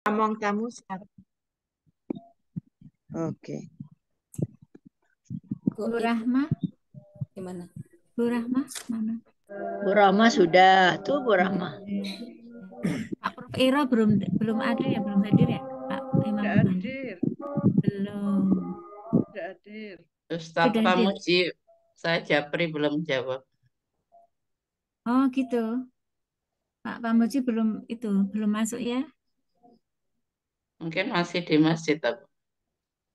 Among tamu sekarang. Oke. Bu Rahma, Gimana? Bu Rahma, mana? Bu Rahma sudah. Tuh Bu Sudah Rahma. ada. Pak Prof Ira belum belum ada ya, belum hadir ya, Pak Imam Tidak Rubani? hadir, Belum. tidak hadir. Ustadz Sudah hadir. Pamuji, saya Japri belum jawab. Oh gitu. Pak Pamuji belum itu, belum masuk ya? Mungkin masih di masjid.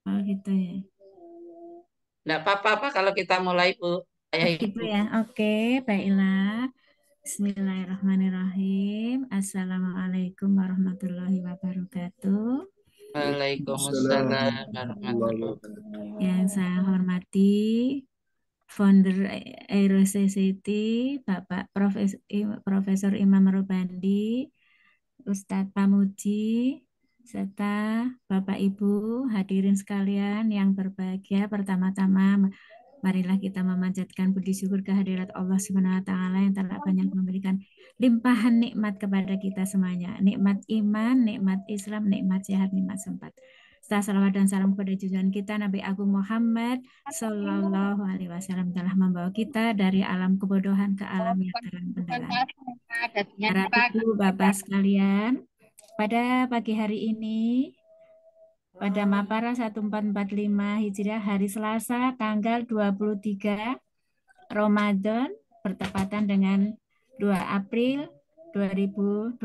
Oh gitu ya. Enggak apa-apa kalau kita mulai, Bu. Ayah Oh gitu Ibu. ya. Oke, baiklah. Bismillahirrahmanirrahim. Assalamualaikum warahmatullahi wabarakatuh. Waalaikumsalam warahmatullahi. Yang saya hormati founder Aero Society, Bapak Profesor Imam Rubandi, Ustadz Pamuji, serta Bapak Ibu hadirin sekalian yang berbahagia. Pertama-tama, marilah kita memanjatkan puji syukur kehadirat Allah Subhanahu wa taala yang telah banyak memberikan limpahan nikmat kepada kita semuanya. Nikmat iman, nikmat Islam, nikmat sehat, nikmat sempat. Salawat dan salam kepada junjungan kita Nabi Agung Muhammad Sallallahu Alaihi Wasallam telah membawa kita dari alam kebodohan ke alam yang terang benderang. Para ibu bapak sekalian, pada pagi hari ini pada Mapara 1445 Hijriah hari Selasa tanggal 23 Ramadan bertepatan dengan 2 April 2024.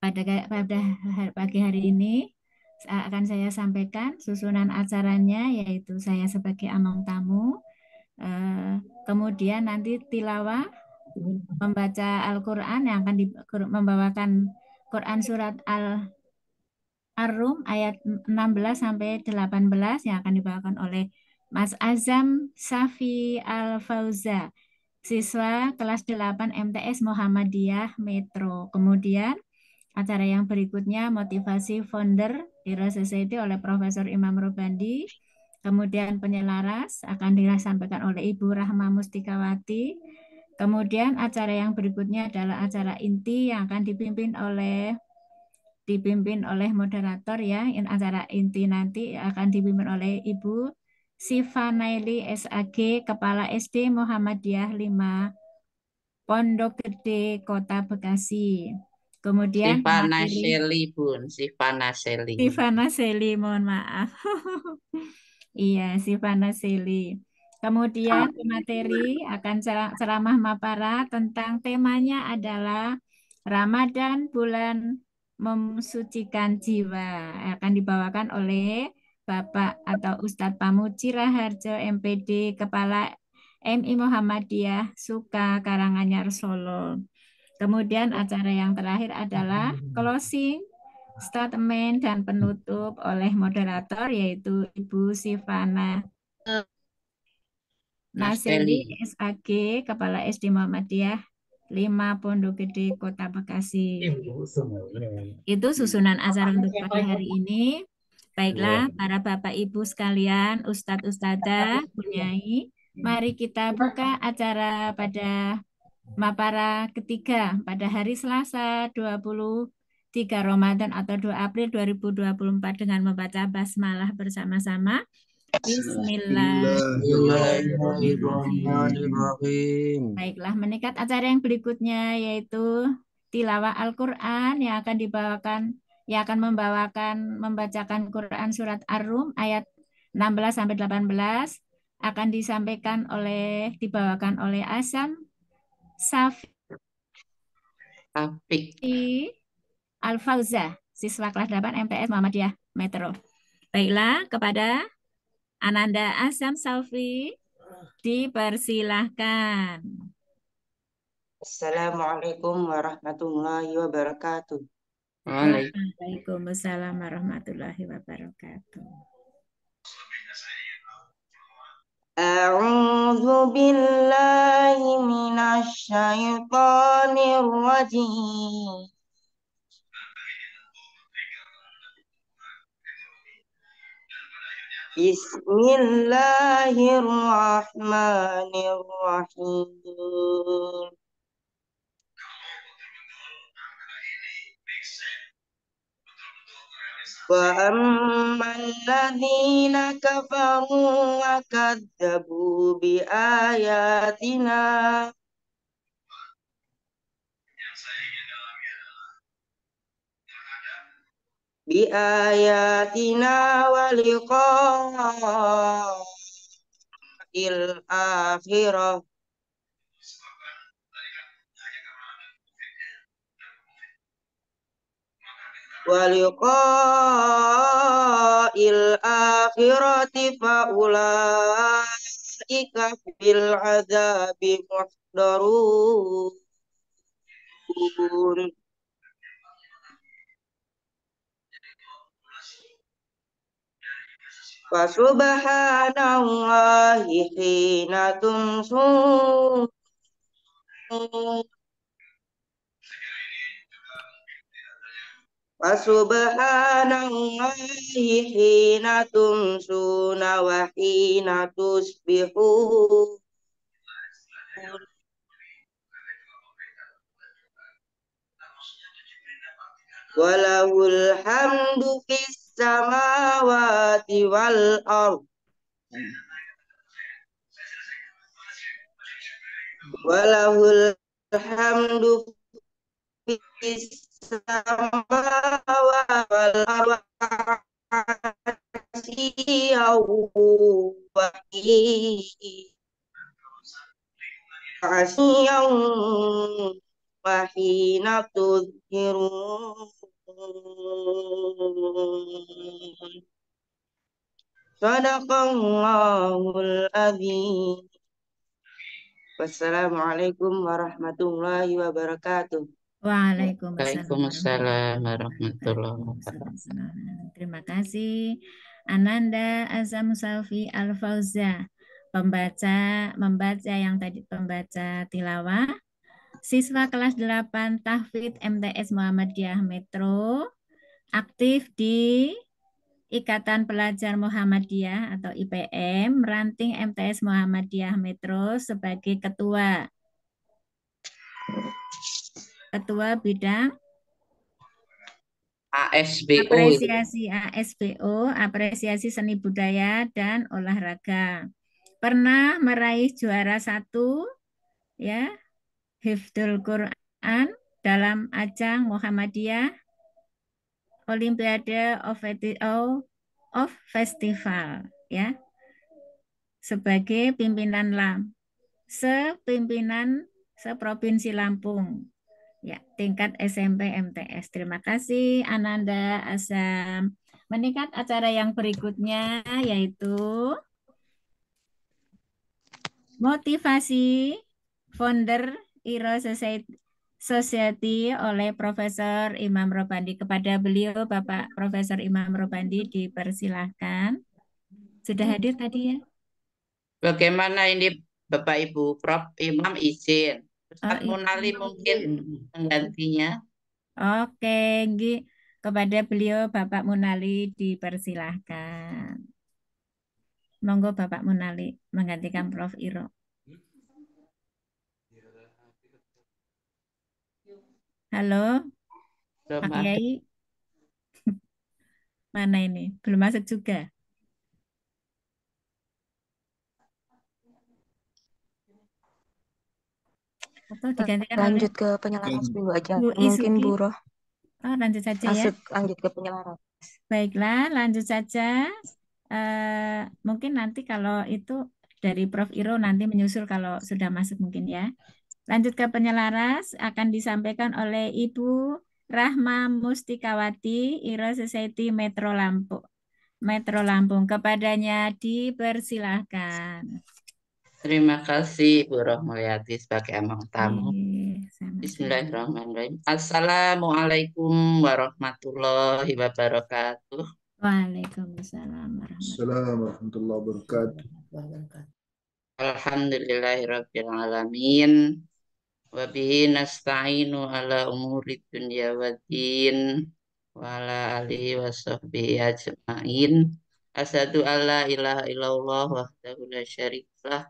Pada pagi hari ini akan saya sampaikan susunan acaranya, yaitu saya sebagai among tamu, kemudian nanti tilawah membaca Al-Quran yang akan membawakan Quran surat Ar-Rum ayat 16 sampai 18 yang akan dibawakan oleh Mas Azam Safi Al-Fauza, siswa kelas 8 MTS Muhammadiyah Metro. Kemudian acara yang berikutnya motivasi founder Hero Society oleh Profesor Imam Rubandi. Kemudian penyelaras akan disampaikan oleh Ibu Rahma Mustikawati. Kemudian acara yang berikutnya adalah acara inti yang akan dipimpin oleh moderator ya. Acara inti nanti akan dipimpin oleh Ibu Siva Naili SAG, Kepala SD Muhammadiyah 5 Pondok Gede, Kota Bekasi. Kemudian Sifana materi Seli, Bun. Sifana Seli. Sivana Seli, mohon maaf. Iya, Sivana Seli. Kemudian materi akan ceramah Mapara tentang temanya adalah Ramadan bulan mesucikan jiwa. Akan dibawakan oleh Bapak atau Ustadz Pamuji Raharjo MPD, Kepala MI Muhammadiyah Suka Karanganyar Solo. Kemudian acara yang terakhir adalah closing statement dan penutup oleh moderator yaitu Ibu Sivana Naseli Nasteli. SAG, Kepala SD Muhammadiyah 5 Pondok Gede, Kota Bekasi. Itu susunan acara untuk pagi hari ini. Baiklah, para Bapak Ibu sekalian, Ustadz Ustadzah, Bunyai, mari kita buka acara pada Mapara ketiga pada hari Selasa 23 Ramadan atau 2 April 2024 dengan membaca basmalah bersama-sama. Bismillahirrahmanirrahim. Bismillahirrahmanirrahim. Baiklah, meningkat acara yang berikutnya yaitu tilawah Al-Quran yang akan membacakan Quran surat Ar-Rum ayat 16 sampai 18 akan dibawakan oleh Asam Safi Apik. Al-Fauza, siswa kelas 8 MTS Muhammadiyah Metro. Baiklah, kepada Ananda Asam Safi dipersilahkan. Assalamualaikum warahmatullahi wabarakatuh. Waalaikumsalam warahmatullahi wabarakatuh. A'udzu billahi minasy syaithanir rajim. Bismillahirrahmanirrahim. وأما الذين كفروا وكذبوا بآياتنا ولقاء الآخرة فأولئك في العذاب محضرون فسبحان حين تمسون حين تمسون وحين تصبحون وله الحمد في السماوات والأرض وله الحمد في السماوات والأرض عشيا وحين تظهرون صدق الله العظيم. Wassalamualaikum warahmatullahi wabarakatuh. Waalaikumsalam warahmatullahi wabarakatuh. Terima kasih Ananda Azam Salfi Al-Fauza, membaca yang tadi pembaca tilawah, siswa kelas 8 Tahfidz MTS Muhammadiyah Metro, aktif di Ikatan Pelajar Muhammadiyah atau IPM, ranting MTS Muhammadiyah Metro sebagai ketua bidang ASBO itu. apresiasi seni budaya dan olahraga. Pernah meraih juara 1 ya, Hifdzul Quran dalam ajang Muhammadiyah Olimpiade of Festival ya. Sebagai pimpinan seprovinsi Lampung. Ya, tingkat SMP MTS. Terima kasih Ananda Azam. Meningkat acara yang berikutnya yaitu motivasi founder Iro Society oleh Profesor Imam Robandi. Kepada beliau Bapak Profesor Imam Robandi dipersilahkan. Sudah hadir tadi ya? Bagaimana ini Bapak Ibu? Prof Imam izin. Ustaz iya. Munali mungkin penggantinya. Oke, kepada beliau Bapak Munali dipersilahkan. Monggo Bapak Munali menggantikan Prof Iro. Halo, Pak Kiai. Mana ini? Belum masuk juga. Atau digantikan lanjut ke penyelaras dulu aja. Bu Mungkin Isuki. Bu Roh. Oh, lanjut saja ya. Lanjut ke penyelaras. Baiklah, lanjut saja. Mungkin nanti kalau itu dari Prof Iro nanti menyusul kalau sudah masuk mungkin ya. Lanjut ke penyelaras akan disampaikan oleh Ibu Rahma Mustikawati, Iro Society Metro Lampung. Kepadanya dipersilahkan. Terima kasih Bu Rohmulyati sebagai among tamu. Bismillahirrahmanirrahim. Assalamualaikum warahmatullahi wabarakatuh. Waalaikumsalam warahmatullahi wabarakatuh. Alhamdulillahirabbil alamin. Wa bihi nasta'inu ala umuri dunya waddin wa ala alihi wa sahbihi ajma'in. Asyhadu alla ilaha illallah wahdahu la syarikalah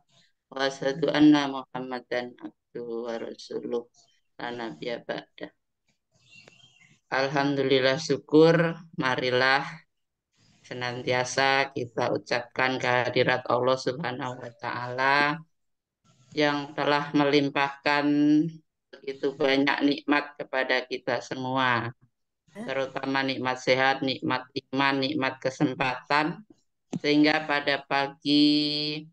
wa asyhadu anna Muhammadan abduhu wa rasuluh la nabiyya ba'dah. Alhamdulillah syukur, marilah senantiasa kita ucapkan kehadirat Allah Subhanahu wa Ta'ala yang telah melimpahkan begitu banyak nikmat kepada kita semua, terutama nikmat sehat, nikmat iman, nikmat kesempatan, sehingga pada pagi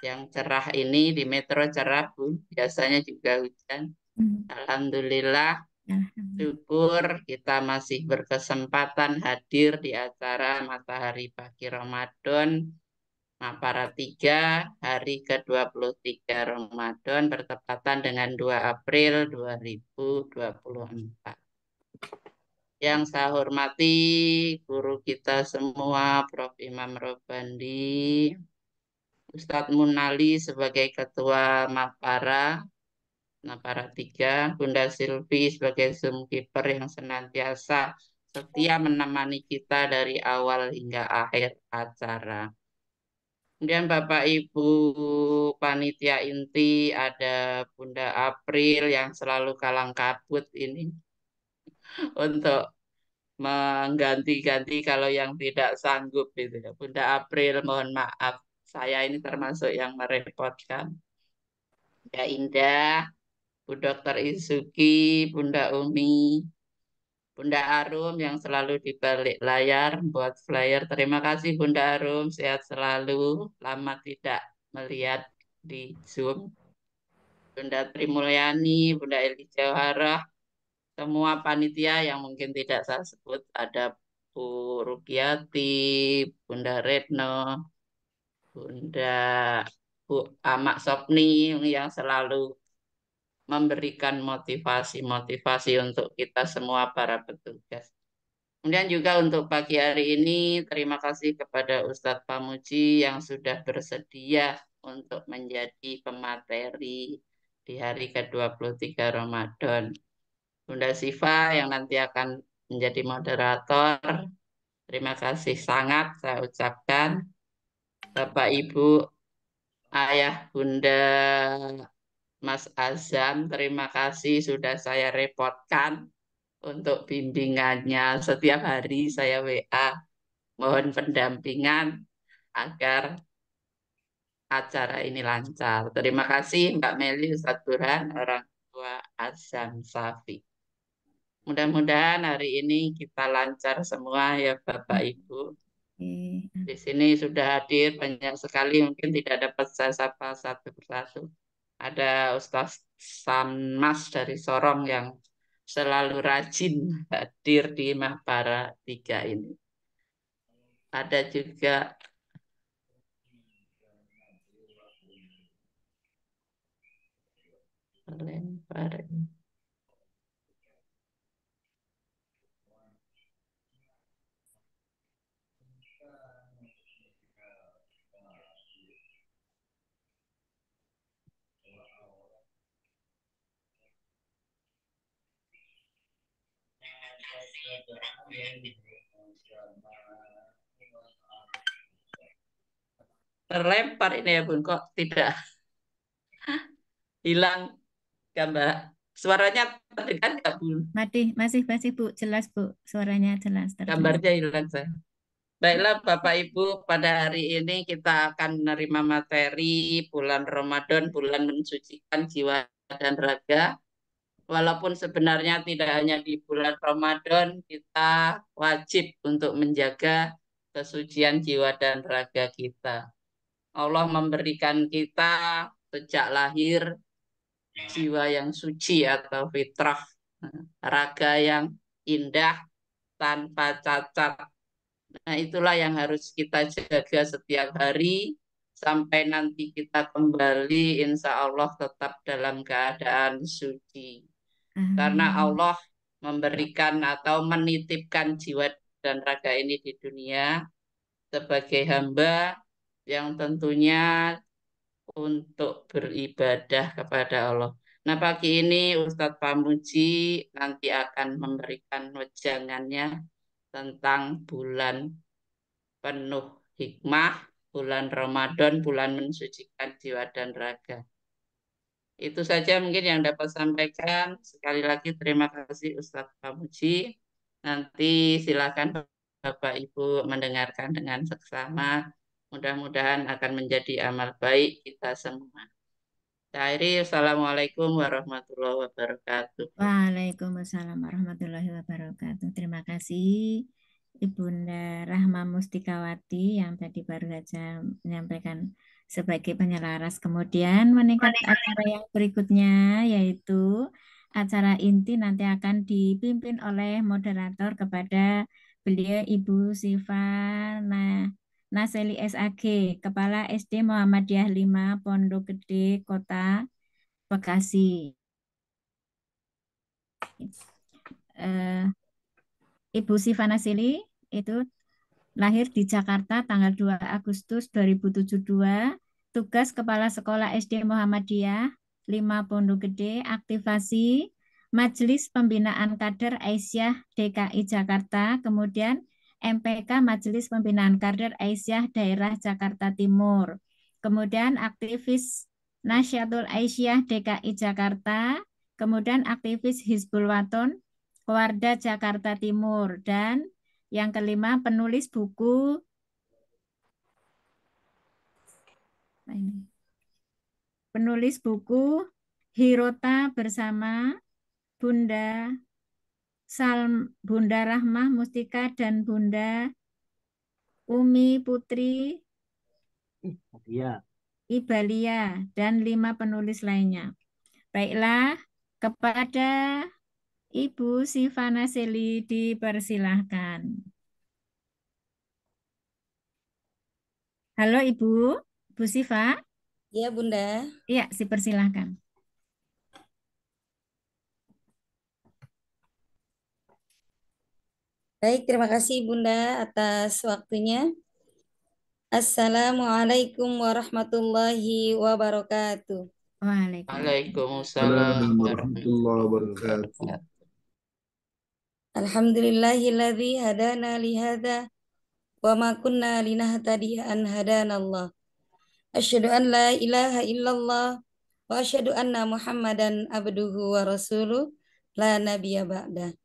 yang cerah ini di Metro cerah, Bu, biasanya juga hujan. Alhamdulillah, syukur kita masih berkesempatan hadir di acara Matahari Pagi Ramadan Mapara 3 hari ke-23 Ramadan bertepatan dengan 2 April 2024. Yang saya hormati guru kita semua, Prof. Imam Robandi, Ustadz Munali sebagai Ketua Mapara 3, Bunda Silvi sebagai Zoom Keeper yang senantiasa setia menemani kita dari awal hingga akhir acara. Kemudian Bapak Ibu panitia inti, ada Bunda April yang selalu kalang kabut ini untuk mengganti-ganti kalau yang tidak sanggup itu ya. Bunda April, mohon maaf, saya ini termasuk yang merepotkan. Ya Indah, Bu Dokter Isuki, Bunda Umi, Bunda Arum yang selalu di balik layar buat flyer. Terima kasih Bunda Arum, sehat selalu. Lama tidak melihat di Zoom. Bunda Trimulyani, Bunda Eli Jawharah, semua panitia yang mungkin tidak saya sebut. Ada Bu Rukiati, Bunda Retno, Bunda Bu Amak Sopni yang selalu memberikan motivasi-motivasi untuk kita semua para petugas. Kemudian juga untuk pagi hari ini, terima kasih kepada Ustadz Pamuji yang sudah bersedia untuk menjadi pemateri di hari ke-23 Ramadan. Bunda Siva yang nanti akan menjadi moderator, terima kasih sangat saya ucapkan. Bapak, Ibu, Ayah, Bunda, Mas Azam, terima kasih sudah saya repotkan untuk bimbingannya. Setiap hari saya WA, mohon pendampingan agar acara ini lancar. Terima kasih Mbak Meli, Ustadz Burhan, orang tua Azam Safi. Mudah-mudahan hari ini kita lancar semua ya Bapak Ibu. Di sini sudah hadir banyak sekali, mungkin tidak dapat saya sapa satu persatu. Ada Ustaz Samas dari Sorong yang selalu rajin hadir di Mapara 3 ini. Ada juga terlempar ini ya Bun, kok tidak hilang gambar suaranya terdengar nggak Bun? Masih Bu, jelas Bu, suaranya jelas terdengar. Gambarnya hilang saya. Baiklah Bapak Ibu, pada hari ini kita akan menerima materi bulan Ramadan, bulan mensucikan jiwa dan raga. Walaupun sebenarnya tidak hanya di bulan Ramadan, kita wajib untuk menjaga kesucian jiwa dan raga kita. Allah memberikan kita sejak lahir jiwa yang suci atau fitrah, raga yang indah tanpa cacat. Nah, itulah yang harus kita jaga setiap hari sampai nanti kita kembali, insya Allah tetap dalam keadaan suci. Karena Allah memberikan atau menitipkan jiwa dan raga ini di dunia sebagai hamba yang tentunya untuk beribadah kepada Allah. Nah, pagi ini Ustadz Pamuji nanti akan memberikan wejangannya tentang bulan penuh hikmah, bulan Ramadan, bulan mensucikan jiwa dan raga. Itu saja mungkin yang dapat sampaikan. Sekali lagi terima kasih Ustadz Pamuji. Nanti silakan Bapak Ibu mendengarkan dengan seksama. Mudah-mudahan akan menjadi amal baik kita semua. Akhiri, Assalamualaikum warahmatullahi wabarakatuh. Waalaikumsalam warahmatullahi wabarakatuh. Terima kasih Ibunda Rahma Mustikawati yang tadi baru saja menyampaikan sebagai penyelaras. Kemudian meningkat acara yang berikutnya yaitu acara inti nanti akan dipimpin oleh moderator kepada beliau Ibu Siva Naseli SAG, Kepala SD Muhammadiyah 5 Pondok Gede, Kota Bekasi. Ibu Siva Naseli itu lahir di Jakarta tanggal 2 Agustus 2072. Tugas Kepala Sekolah SD Muhammadiyah 5 Pondok Gede, aktivasi Majelis Pembinaan Kader Aisyah DKI Jakarta, kemudian MPK Majelis Pembinaan Kader Aisyah Daerah Jakarta Timur, kemudian aktivis Nasyidul Aisyah DKI Jakarta, kemudian aktivis Hizbul Waton Warda Jakarta Timur, dan yang kelima penulis buku Hirota bersama Bunda Bunda Rahmah Mustika dan Bunda Umi Putri Ibalia dan 5 penulis lainnya. Baiklah, kepada Ibu Siva Naseli dipersilahkan. Halo Ibu, Bu Siva. Ya Bunda. Iya, dipersilahkan. Baik, terima kasih Bunda atas waktunya. Assalamualaikum warahmatullahi wabarakatuh. Waalaikumsalam warahmatullahi wabarakatuh. Alhamdulillahilladzi hadana lihada wa ma kunna linahtadiya an hadanallah. Asyhadu an la ilaha illallah wa asyhadu anna Muhammadan abduhu wa rasuluh la nabiyya ba'da.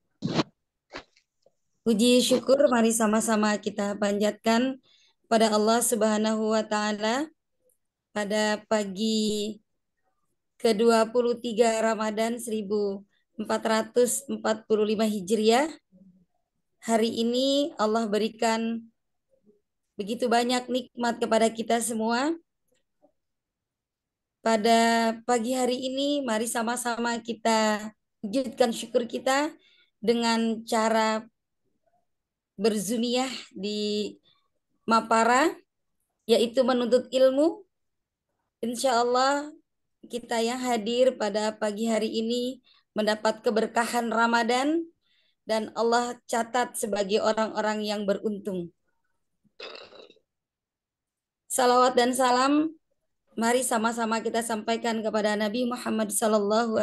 Puji syukur mari sama-sama kita panjatkan pada Allah Subhanahu wa taala pada pagi ke-23 Ramadan 1445 Hijriah. Hari ini Allah berikan begitu banyak nikmat kepada kita semua. Pada pagi hari ini mari sama-sama kita wujudkan syukur kita dengan cara berzuniah di Mapara, yaitu menuntut ilmu. Insya Allah kita yang hadir pada pagi hari ini mendapat keberkahan Ramadan dan Allah catat sebagai orang-orang yang beruntung. Salawat dan salam mari sama-sama kita sampaikan kepada Nabi Muhammad SAW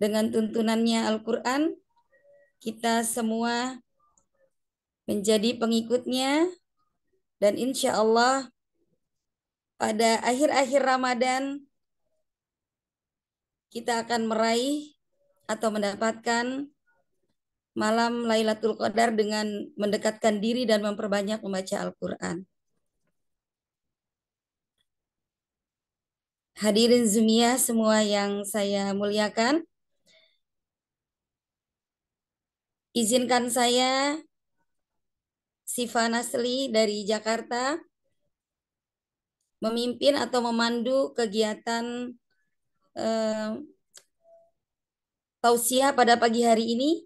dengan tuntunannya Al-Quran. Kita semua menjadi pengikutnya dan insya Allah pada akhir-akhir Ramadan kita akan meraih atau mendapatkan malam Lailatul Qadar dengan mendekatkan diri dan memperbanyak membaca Al-Quran. Hadirin Zumiyah semua yang saya muliakan, izinkan saya Siva Nasli dari Jakarta memimpin atau memandu kegiatan tausiah pada pagi hari ini.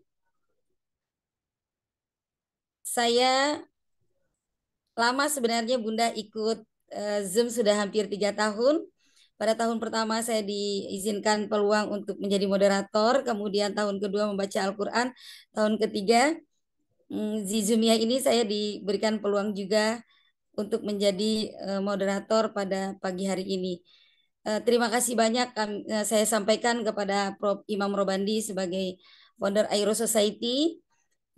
Saya lama sebenarnya Bunda ikut Zoom sudah hampir 3 tahun. Pada tahun pertama saya diizinkan peluang untuk menjadi moderator, kemudian tahun kedua membaca Al-Quran, tahun ketiga di Zoomia ini saya diberikan peluang juga untuk menjadi moderator pada pagi hari ini. Terima kasih banyak saya sampaikan kepada Prof. Imam Robandi sebagai founder Airo Society,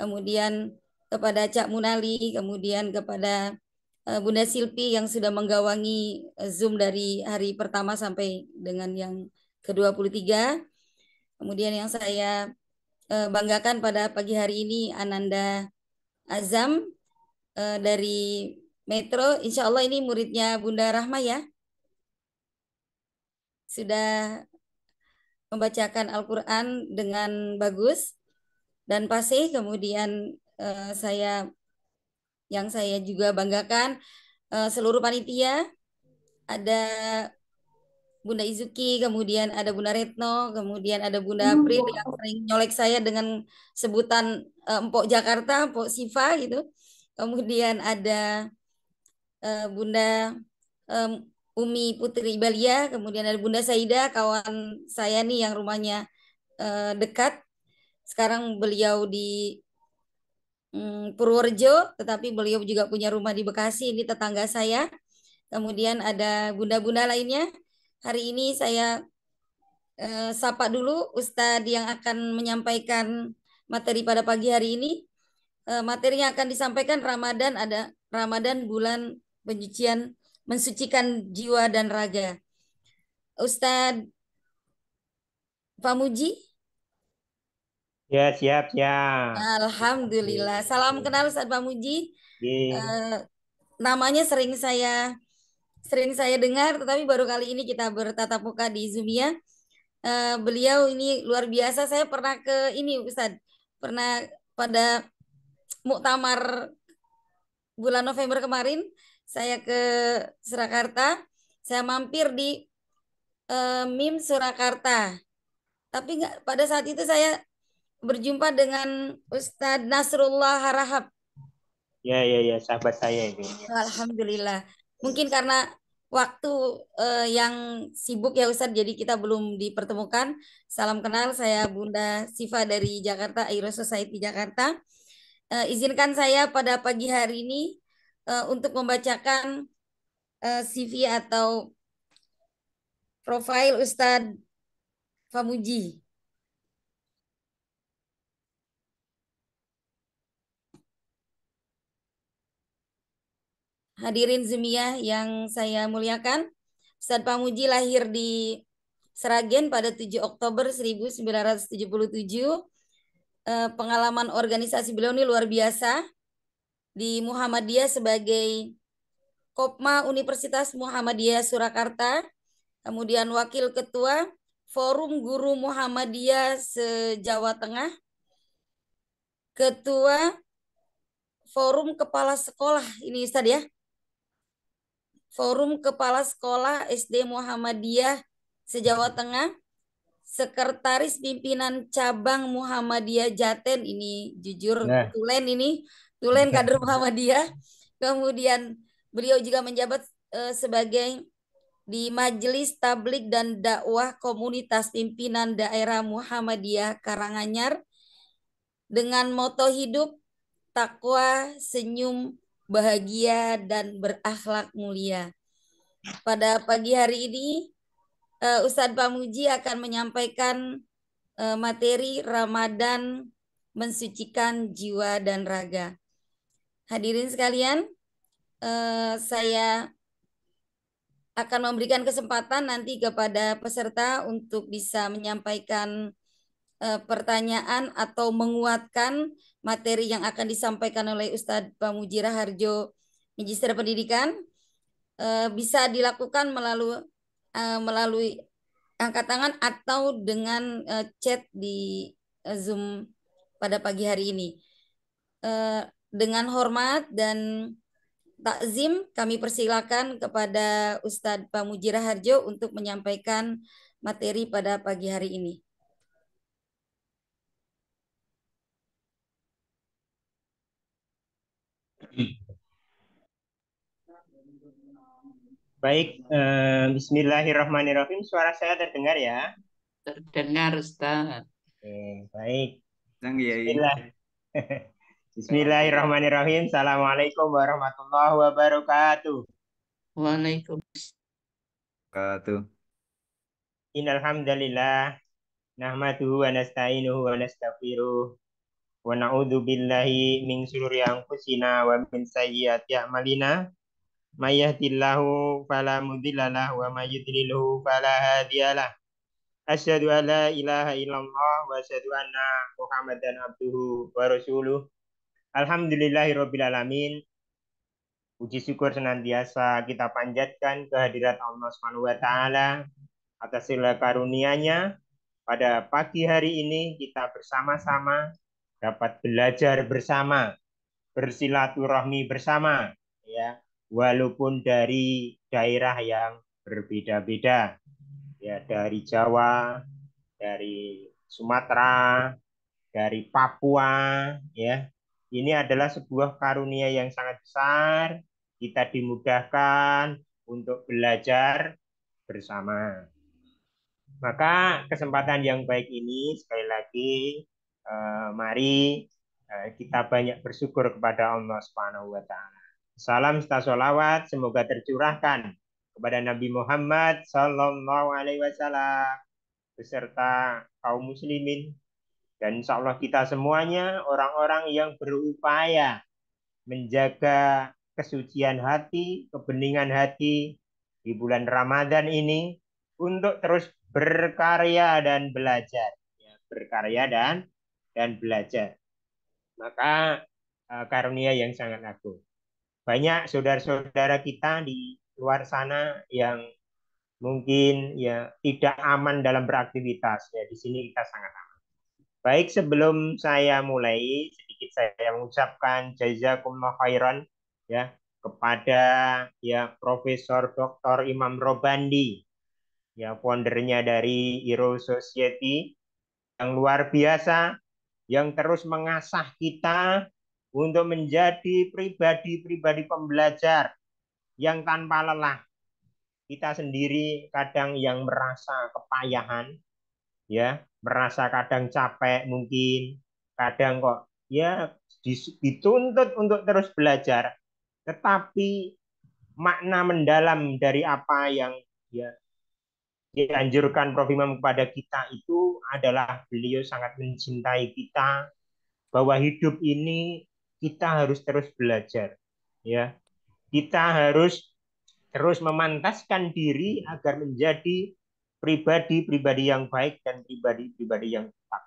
kemudian kepada Cak Munali, kemudian kepada Bunda Silpi yang sudah menggawangi Zoom dari hari pertama sampai dengan yang ke-23. Kemudian yang saya banggakan pada pagi hari ini Ananda Azam dari Metro. Insya Allah ini muridnya Bunda Rahma ya. Sudah membacakan Al-Quran dengan bagus dan fasih. Kemudian yang saya juga banggakan seluruh panitia, ada Bunda Izuki, kemudian ada Bunda Retno, kemudian ada Bunda April yang sering nyolek saya dengan sebutan Empok Jakarta, Empok Siva gitu. Kemudian ada Bunda Umi Putri Ibalia, kemudian ada Bunda Saida, kawan saya nih yang rumahnya dekat. Sekarang beliau di Purworejo, tetapi beliau juga punya rumah di Bekasi, ini tetangga saya. Kemudian ada bunda-bunda lainnya. Hari ini saya sapa dulu Ustadz yang akan menyampaikan materi pada pagi hari ini. Materinya akan disampaikan Ramadan, ada Ramadan bulan penyucian, mensucikan jiwa dan raga. Ustadz Pamuji. Ya, siap, ya. Alhamdulillah. Salam kenal Ustadz Pamuji. Namanya sering saya dengar, tetapi baru kali ini kita bertatap muka di Zoom-nya. Beliau ini luar biasa. Saya pernah ke ini Ustadz, pernah pada muktamar bulan November kemarin, saya ke Surakarta, saya mampir di MIM Surakarta. Tapi pada saat itu saya berjumpa dengan Ustadz Nasrullah Harahap. Ya, sahabat saya itu. Alhamdulillah. Mungkin karena waktu yang sibuk ya Ustadz, jadi kita belum dipertemukan. Salam kenal, saya Bunda Siva dari Jakarta, Aero Society Jakarta. Izinkan saya pada pagi hari ini untuk membacakan CV atau profil Ustadz Pamuji. Hadirin Zumiyah yang saya muliakan, Ustadz Pamuji lahir di Sragen pada 7 Oktober 1977. Pengalaman organisasi beliau ini luar biasa. Di Muhammadiyah sebagai Kopma Universitas Muhammadiyah Surakarta, kemudian Wakil Ketua Forum Guru Muhammadiyah se-Jawa Tengah, Ketua Forum Kepala Sekolah, ini Ustadz ya, Forum Kepala Sekolah SD Muhammadiyah se-Jawa Tengah, Sekretaris Pimpinan Cabang Muhammadiyah Jaten, ini jujur tulen kader Muhammadiyah. Kemudian beliau juga menjabat sebagai di Majelis Tablik dan Dakwah Komunitas Pimpinan Daerah Muhammadiyah Karanganyar dengan moto hidup takwa, senyum, bahagia, dan berakhlak mulia. Pada pagi hari ini Ustadz Pamuji akan menyampaikan materi Ramadan mensucikan jiwa dan raga. Hadirin sekalian, saya akan memberikan kesempatan nanti kepada peserta untuk bisa menyampaikan pertanyaan atau menguatkan materi yang akan disampaikan oleh Ustadz Pamuji Raharjo, Magister Pendidikan. Bisa dilakukan melalui angkat tangan atau dengan chat di Zoom pada pagi hari ini. Dengan hormat dan takzim kami persilakan kepada Ustadz Pamuji Raharjo untuk menyampaikan materi pada pagi hari ini. Baik, bismillahirrahmanirrahim. Suara saya terdengar ya? Terdengar Ustaz. Baik. Bismillahirrahmanirrahim. Assalamualaikum warahmatullahi wabarakatuh. Waalaikumsalam. Innal hamdalillah nahmaduhu wa nasta'inuhu wa nastaghfiruh wa na'udzu billahi min shururi anfusina wa min sayyiati a'malina. May yahdihillahu fala mudhillalah wa may yudlilhu fala hadiyalah. asyhadu alla ilaha illallah wa asyhadu anna Muhammadan abduhu wa rasuluh. Alhamdulillahirabbil alamin. Puji syukur senantiasa kita panjatkan kehadirat Allah Subhanahu wa taala atas segala karunia-Nya. Pada pagi hari ini kita bersama-sama dapat belajar bersama, bersilaturahmi bersama, ya, walaupun dari daerah yang berbeda-beda, ya, dari Jawa, dari Sumatera, dari Papua, ya. Ini adalah sebuah karunia yang sangat besar. Kita dimudahkan untuk belajar bersama. Maka kesempatan yang baik ini sekali lagi mari kita banyak bersyukur kepada Allah Subhanahu wa taala. Salam serta sholawat semoga tercurahkan kepada Nabi Muhammad sallallahu alaihi wasallam beserta kaum muslimin dan insya Allah kita semuanya orang-orang yang berupaya menjaga kesucian hati, kebeningan hati di bulan Ramadan ini untuk terus berkarya dan belajar. Ya, berkarya dan belajar. Maka karunia yang sangat agung. Banyak saudara-saudara kita di luar sana yang mungkin ya tidak aman dalam beraktivitas. Ya, di sini kita sangat aman. Baik, sebelum saya mulai, sedikit saya mengucapkan jazakumullah khairan ya kepada ya Profesor Dr. Imam Robandi, ya foundernya dari Hero Society yang luar biasa, yang terus mengasah kita untuk menjadi pribadi-pribadi pembelajar yang tanpa lelah. Kita sendiri kadang yang merasa kepayahan, ya, merasa kadang capek mungkin, kadang kok ya dituntut untuk terus belajar, tetapi makna mendalam dari apa yang ya dianjurkan Prof. Imam kepada kita itu adalah beliau sangat mencintai kita, bahwa hidup ini kita harus terus belajar, ya, kita harus terus memantaskan diri agar menjadi pribadi-pribadi yang baik dan pribadi-pribadi yang tepat.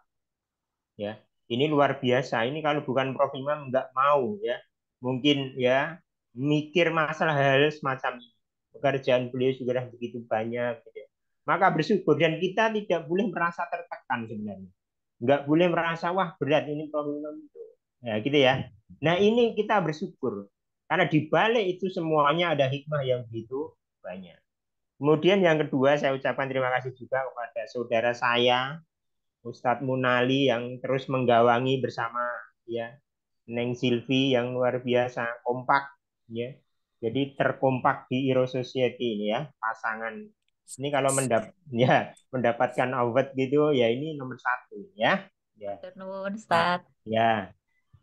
Ya, ini luar biasa. Ini kalau bukan Prof. Imam nggak mau, ya, mungkin ya mikir masalah hal semacam ini. Pekerjaan beliau sudah begitu banyak, gitu. Maka bersyukur dan kita tidak boleh merasa tertekan sebenarnya. Nggak boleh merasa wah berat ini Prof. Imam itu. Ya, gitu ya. Nah, ini kita bersyukur karena di balik itu semuanya ada hikmah yang begitu banyak. Kemudian yang kedua, saya ucapkan terima kasih juga kepada saudara saya, Ustadz Munali, yang terus menggawangi bersama ya Neng Silvi yang luar biasa kompak, ya. Jadi terkompak di Hero Society ini ya, pasangan ini kalau mendapatkan award gitu ya ini nomor satu ya. Ya. Nuwun, Ustaz. Ya.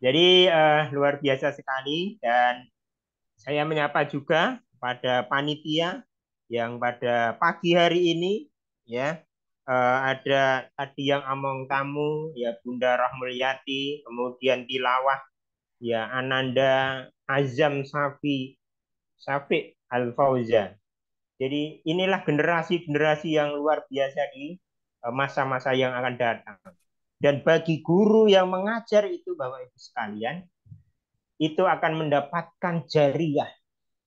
Jadi luar biasa sekali dan saya menyapa juga pada panitia yang pada pagi hari ini ya ada tadi yang among tamu ya Bunda Rahmulyati, kemudian tilawah ya Ananda Azam Safi Al Fauza. Jadi inilah generasi-generasi yang luar biasa di masa-masa yang akan datang. Dan bagi guru yang mengajar itu Bapak Ibu sekalian, itu akan mendapatkan jariah.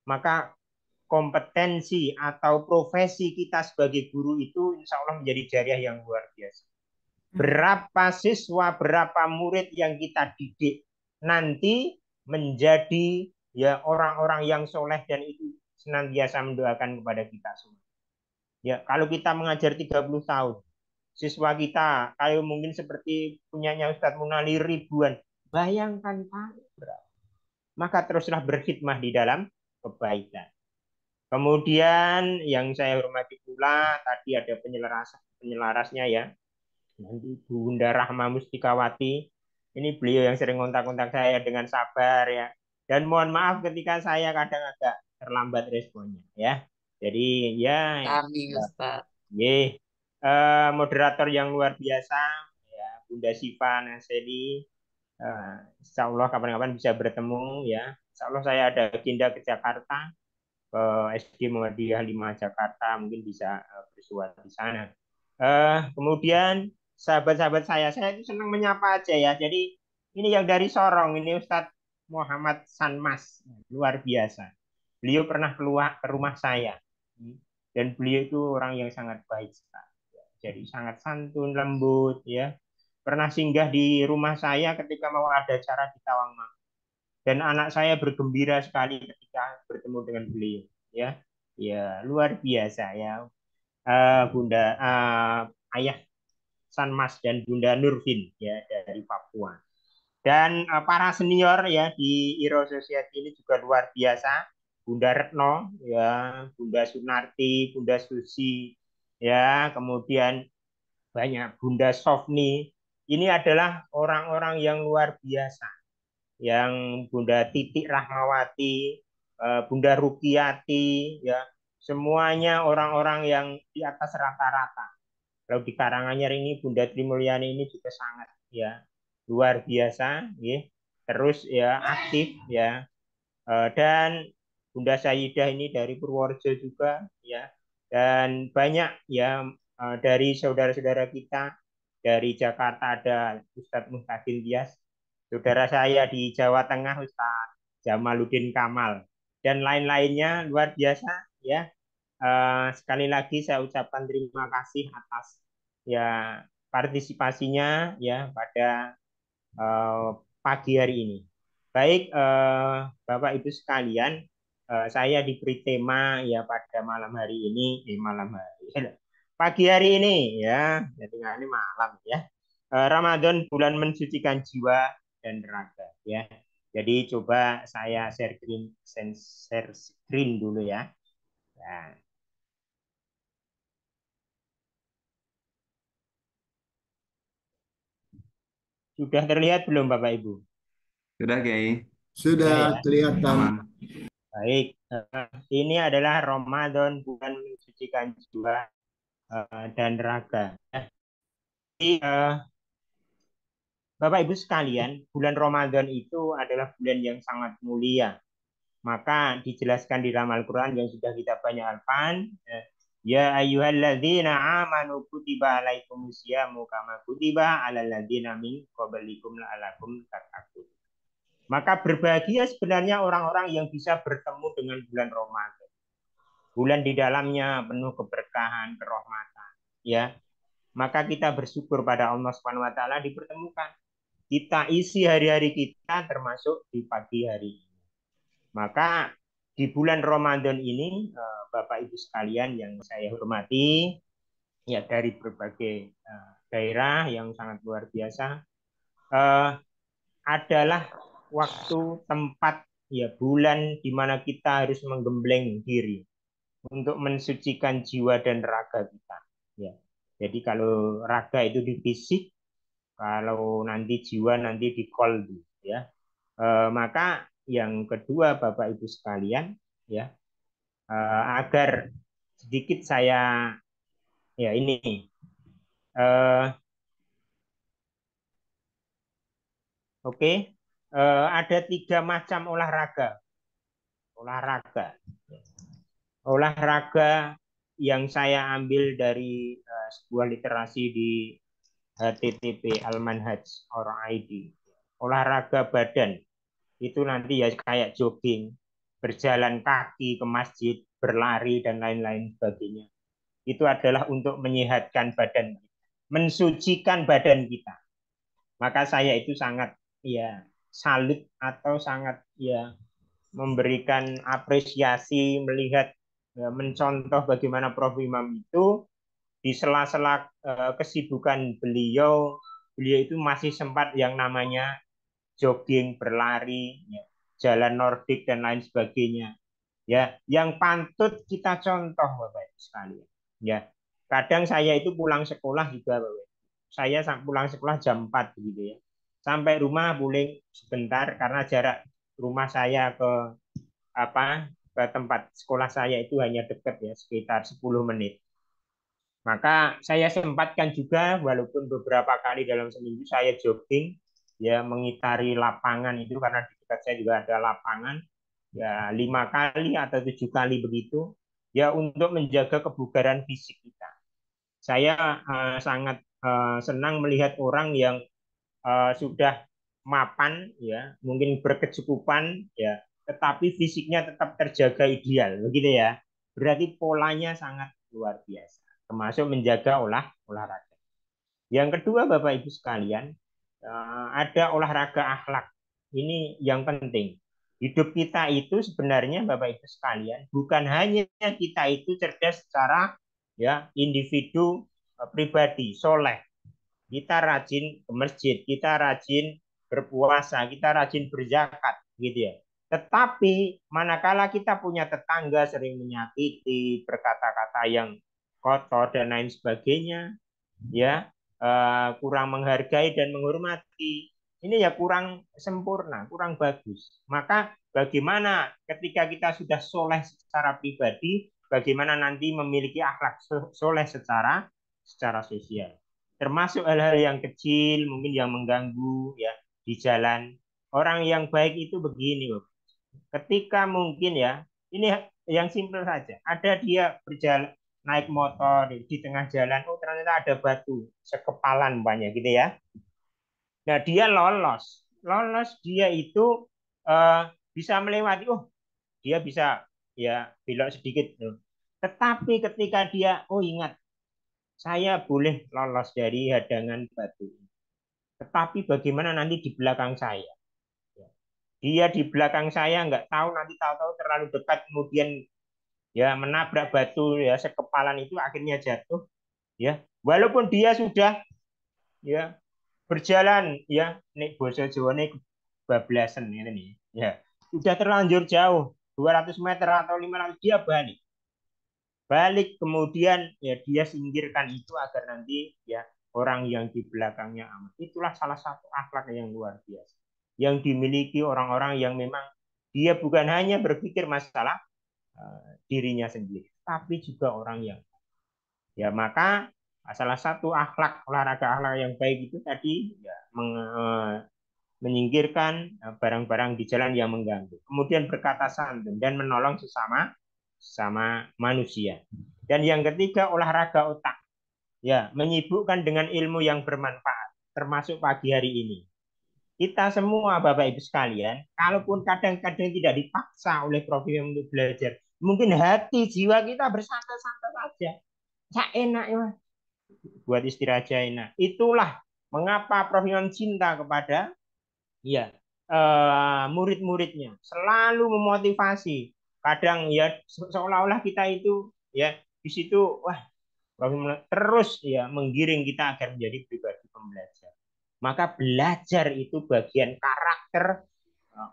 Maka kompetensi atau profesi kita sebagai guru itu insya Allah menjadi jariah yang luar biasa. Berapa siswa, berapa murid yang kita didik nanti menjadi ya orang-orang yang soleh dan itu senantiasa mendoakan kepada kita semua. Ya, kalau kita mengajar 30 tahun, siswa kita kayak mungkin seperti punyanya Ustadz Munali ribuan. Bayangkan Pak, maka teruslah berkhidmah di dalam kebaikan. Kemudian yang saya hormati pula tadi ada penyelarasnya ya. Nanti Bunda Rahma Mustikawati. Ini beliau yang sering kontak-kontak saya dengan sabar ya. Dan mohon maaf ketika saya kadang agak terlambat responnya ya. Jadi ya, Kami Ustaz. moderator yang luar biasa ya Bunda Siva Nasedi. Insya Allah kapan-kapan bisa bertemu ya. Insya Allah saya ada agenda ke Jakarta, ke SD Muhammadiyah 5 Jakarta, mungkin bisa bersuara di sana. Kemudian sahabat-sahabat saya itu senang menyapa aja ya. Jadi ini yang dari Sorong, ini Ustadz Muhammad Sanmas, luar biasa. Beliau pernah keluar ke rumah saya, dan beliau itu orang yang sangat baik sekali. Jadi sangat santun, lembut, ya. Pernah singgah di rumah saya ketika mau ada acara di Tawangmangu, dan anak saya bergembira sekali ketika bertemu dengan beliau, ya. Ya, luar biasa ya. Bunda Ayah Sanmas dan Bunda Nurfin ya dari Papua. Dan para senior ya di Iro Society ini juga luar biasa. Bunda Retno ya, Bunda Sunarti, Bunda Susi ya, kemudian banyak Bunda Sofni. Ini adalah orang-orang yang luar biasa. Yang Bunda Titik Rahmawati, Bunda Rukiati ya, semuanya orang-orang yang di atas rata-rata. Kalau di Karanganyar ini Bunda Trimulyani ini juga sangat ya luar biasa ya. Terus ya aktif ya. Dan Bunda Sayidah ini dari Purworejo juga ya. Dan banyak ya dari saudara-saudara kita dari Jakarta ada Ustadz Muhtadin Tias. Saudara saya di Jawa Tengah Ustadz Jamaluddin Kamal dan lain-lainnya luar biasa ya. Sekali lagi saya ucapkan terima kasih atas ya partisipasinya ya pada pagi hari ini. Baik Bapak Ibu sekalian, saya diberi tema ya pada malam hari ini, pagi hari ini ya, jadi ini malam ya. Ramadan bulan mensucikan jiwa dan raga ya. Jadi coba saya share screen dulu ya. Nah, sudah terlihat belum Bapak Ibu? Sudah, Kiai. Sudah Ya. kelihatan. Aman. Baik, ini adalah Ramadan bulan mensucikan jiwa dan raga. Jadi, Bapak Ibu sekalian, bulan Ramadan itu adalah bulan yang sangat mulia. Maka dijelaskan di dalam Al-Quran yang sudah kita banyak hafal. Ya ayyuhalladzina amanu kutiba alaikumusyamu kama kutiba alal ladzina min qablikum la'allakum tattaqun. Maka berbahagia sebenarnya orang-orang yang bisa bertemu dengan bulan Ramadan. Bulan di dalamnya penuh keberkahan, kerahmatan, ya. Maka kita bersyukur pada Allah Subhanahu wa taala dipertemukan. Kita isi hari-hari kita termasuk di pagi hari ini. Maka di bulan Ramadan ini Bapak Ibu sekalian yang saya hormati ya dari berbagai daerah yang sangat luar biasa adalah waktu, tempat, ya bulan di mana kita harus menggembleng diri untuk mensucikan jiwa dan raga kita. Ya. Jadi kalau raga itu di fisik, kalau nanti jiwa nanti di kolbu. Ya. Maka yang kedua Bapak Ibu sekalian, ya agar sedikit saya ya ini. Oke. Ada 3 macam olahraga. Olahraga yang saya ambil dari sebuah literasi di HTTP Al-Manhaj Orang ID. Olahraga badan itu nanti ya kayak jogging, berjalan kaki ke masjid, berlari dan lain-lain sebagainya. Itu adalah untuk menyehatkan badan kita, mensucikan badan kita. Maka saya itu sangat ya salut atau sangat ya memberikan apresiasi melihat ya, mencontoh bagaimana Prof Imam itu di sela-sela kesibukan beliau itu masih sempat yang namanya jogging, berlari, ya, jalan Nordik dan lain sebagainya. Ya, yang patut kita contoh Bapak Ibu sekalian. Ya, kadang saya itu pulang sekolah juga Bapak. Saya pulang sekolah jam 4 gitu ya. Sampai rumah boleh sebentar karena jarak rumah saya ke tempat sekolah saya itu hanya dekat ya, sekitar 10 menit. Maka saya sempatkan juga walaupun beberapa kali dalam seminggu saya jogging ya mengitari lapangan itu karena di dekat saya juga ada lapangan ya 5 kali atau 7 kali begitu ya untuk menjaga kebugaran fisik kita. Saya sangat senang melihat orang yang sudah mapan, ya, mungkin berkecukupan, ya, tetapi fisiknya tetap terjaga ideal, begitu ya. Berarti polanya sangat luar biasa, termasuk menjaga olahraga. Yang kedua, Bapak Ibu sekalian, ada olahraga akhlak. Ini yang penting. Hidup kita itu sebenarnya, Bapak Ibu sekalian, bukan hanya kita itu cerdas secara, ya, individu pribadi, soleh. Kita rajin ke masjid, kita rajin berpuasa, kita rajin berzakat, gitu ya. Tetapi manakala kita punya tetangga sering menyakiti, berkata-kata yang kotor dan lain sebagainya, ya, kurang menghargai dan menghormati, ini ya kurang sempurna, kurang bagus. Maka bagaimana ketika kita sudah soleh secara pribadi, bagaimana nanti memiliki akhlak soleh secara sosial, termasuk hal-hal yang kecil mungkin yang mengganggu, ya, di jalan. Orang yang baik itu begini, Bapak. Ketika mungkin, ya, ini yang simpel saja, ada dia berjalan naik motor di tengah jalan, oh ternyata ada batu sekepalan banyak, gitu ya. Nah, dia lolos dia itu bisa melewati, oh dia bisa, ya, belok sedikit. Tetapi ketika dia, oh ingat, saya boleh lolos dari hadangan batu, tetapi bagaimana nanti di belakang saya? Dia di belakang saya nggak tahu, nanti tahu-tahu terlalu dekat, kemudian, ya, menabrak batu, ya, sekepalan itu, akhirnya jatuh, ya. Walaupun dia sudah, ya, berjalan, ya, nek basa Jawane kebablasan ini, ya. Sudah terlanjur jauh 200 meter atau 500, dia balik kemudian, ya, dia singkirkan itu agar nanti, ya, orang yang di belakangnya aman. Itulah salah satu akhlak yang luar biasa yang dimiliki orang-orang yang memang dia bukan hanya berpikir masalah dirinya sendiri, tapi juga orang yang, ya, maka salah satu olahraga akhlak yang baik itu tadi, ya, menyingkirkan barang-barang di jalan yang mengganggu, kemudian berkata santun dan menolong sesama manusia. Dan yang ketiga, olahraga otak, ya, menyibukkan dengan ilmu yang bermanfaat, termasuk pagi hari ini. Kita semua, Bapak Ibu sekalian, kalaupun kadang-kadang tidak dipaksa oleh Prof. untuk belajar, mungkin hati jiwa kita bersantai-santai saja, tak enak, ya, buat istirahat aja enak. Itulah mengapa Prof. cinta kepada, ya, murid-muridnya, selalu memotivasi. Kadang, ya, seolah-olah kita itu, ya, di situ, wah, terus, ya, menggiring kita agar menjadi pribadi pembelajar. Maka belajar itu bagian karakter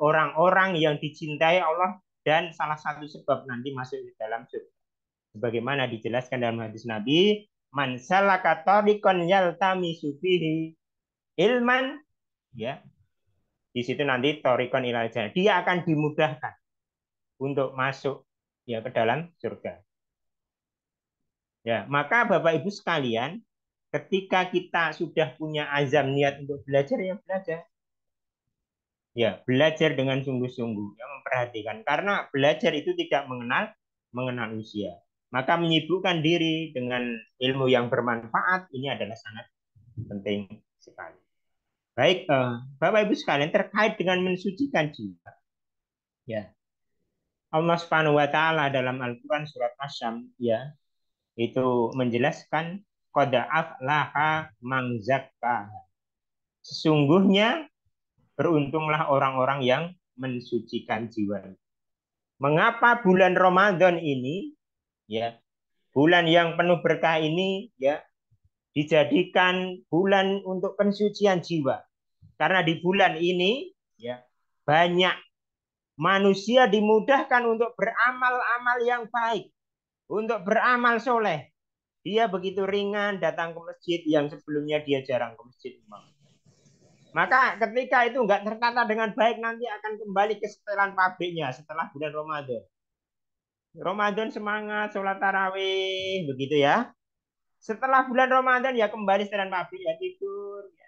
orang-orang yang dicintai Allah dan salah satu sebab nanti masuk di dalam surga. Sebagaimana dijelaskan dalam hadis Nabi, man salaka tariqan yaltamisu fihi ilman, ya, di situ nanti tariqan ilal jannah, dia akan dimudahkan untuk masuk, ya, ke dalam surga. Ya, maka Bapak Ibu sekalian, ketika kita sudah punya azam niat untuk belajar, ya belajar. Ya, belajar dengan sungguh-sungguh, ya, memperhatikan, karena belajar itu tidak mengenal usia. Maka menyibukkan diri dengan ilmu yang bermanfaat ini adalah sangat penting sekali. Baik, Bapak Ibu sekalian, terkait dengan mensucikan jiwa, ya, Allah Subhanahu wa taala dalam Al-Qur'an surat Asy-Syams, ya, itu menjelaskan qad aflaha man zakkaha. Sesungguhnya beruntunglah orang-orang yang mensucikan jiwa. Mengapa bulan Ramadan ini, ya, bulan yang penuh berkah ini, ya, dijadikan bulan untuk pensucian jiwa? Karena di bulan ini, ya, banyak manusia dimudahkan untuk beramal-amal yang baik, untuk beramal soleh. Dia begitu ringan datang ke masjid yang sebelumnya dia jarang ke masjid. Maka ketika itu nggak tertata dengan baik, nanti akan kembali ke setelan pabriknya setelah bulan Ramadan. Ramadan semangat, sholat tarawih, begitu ya. Setelah bulan Ramadan, ya, kembali setelan pabrik, ya, tidur. Ya.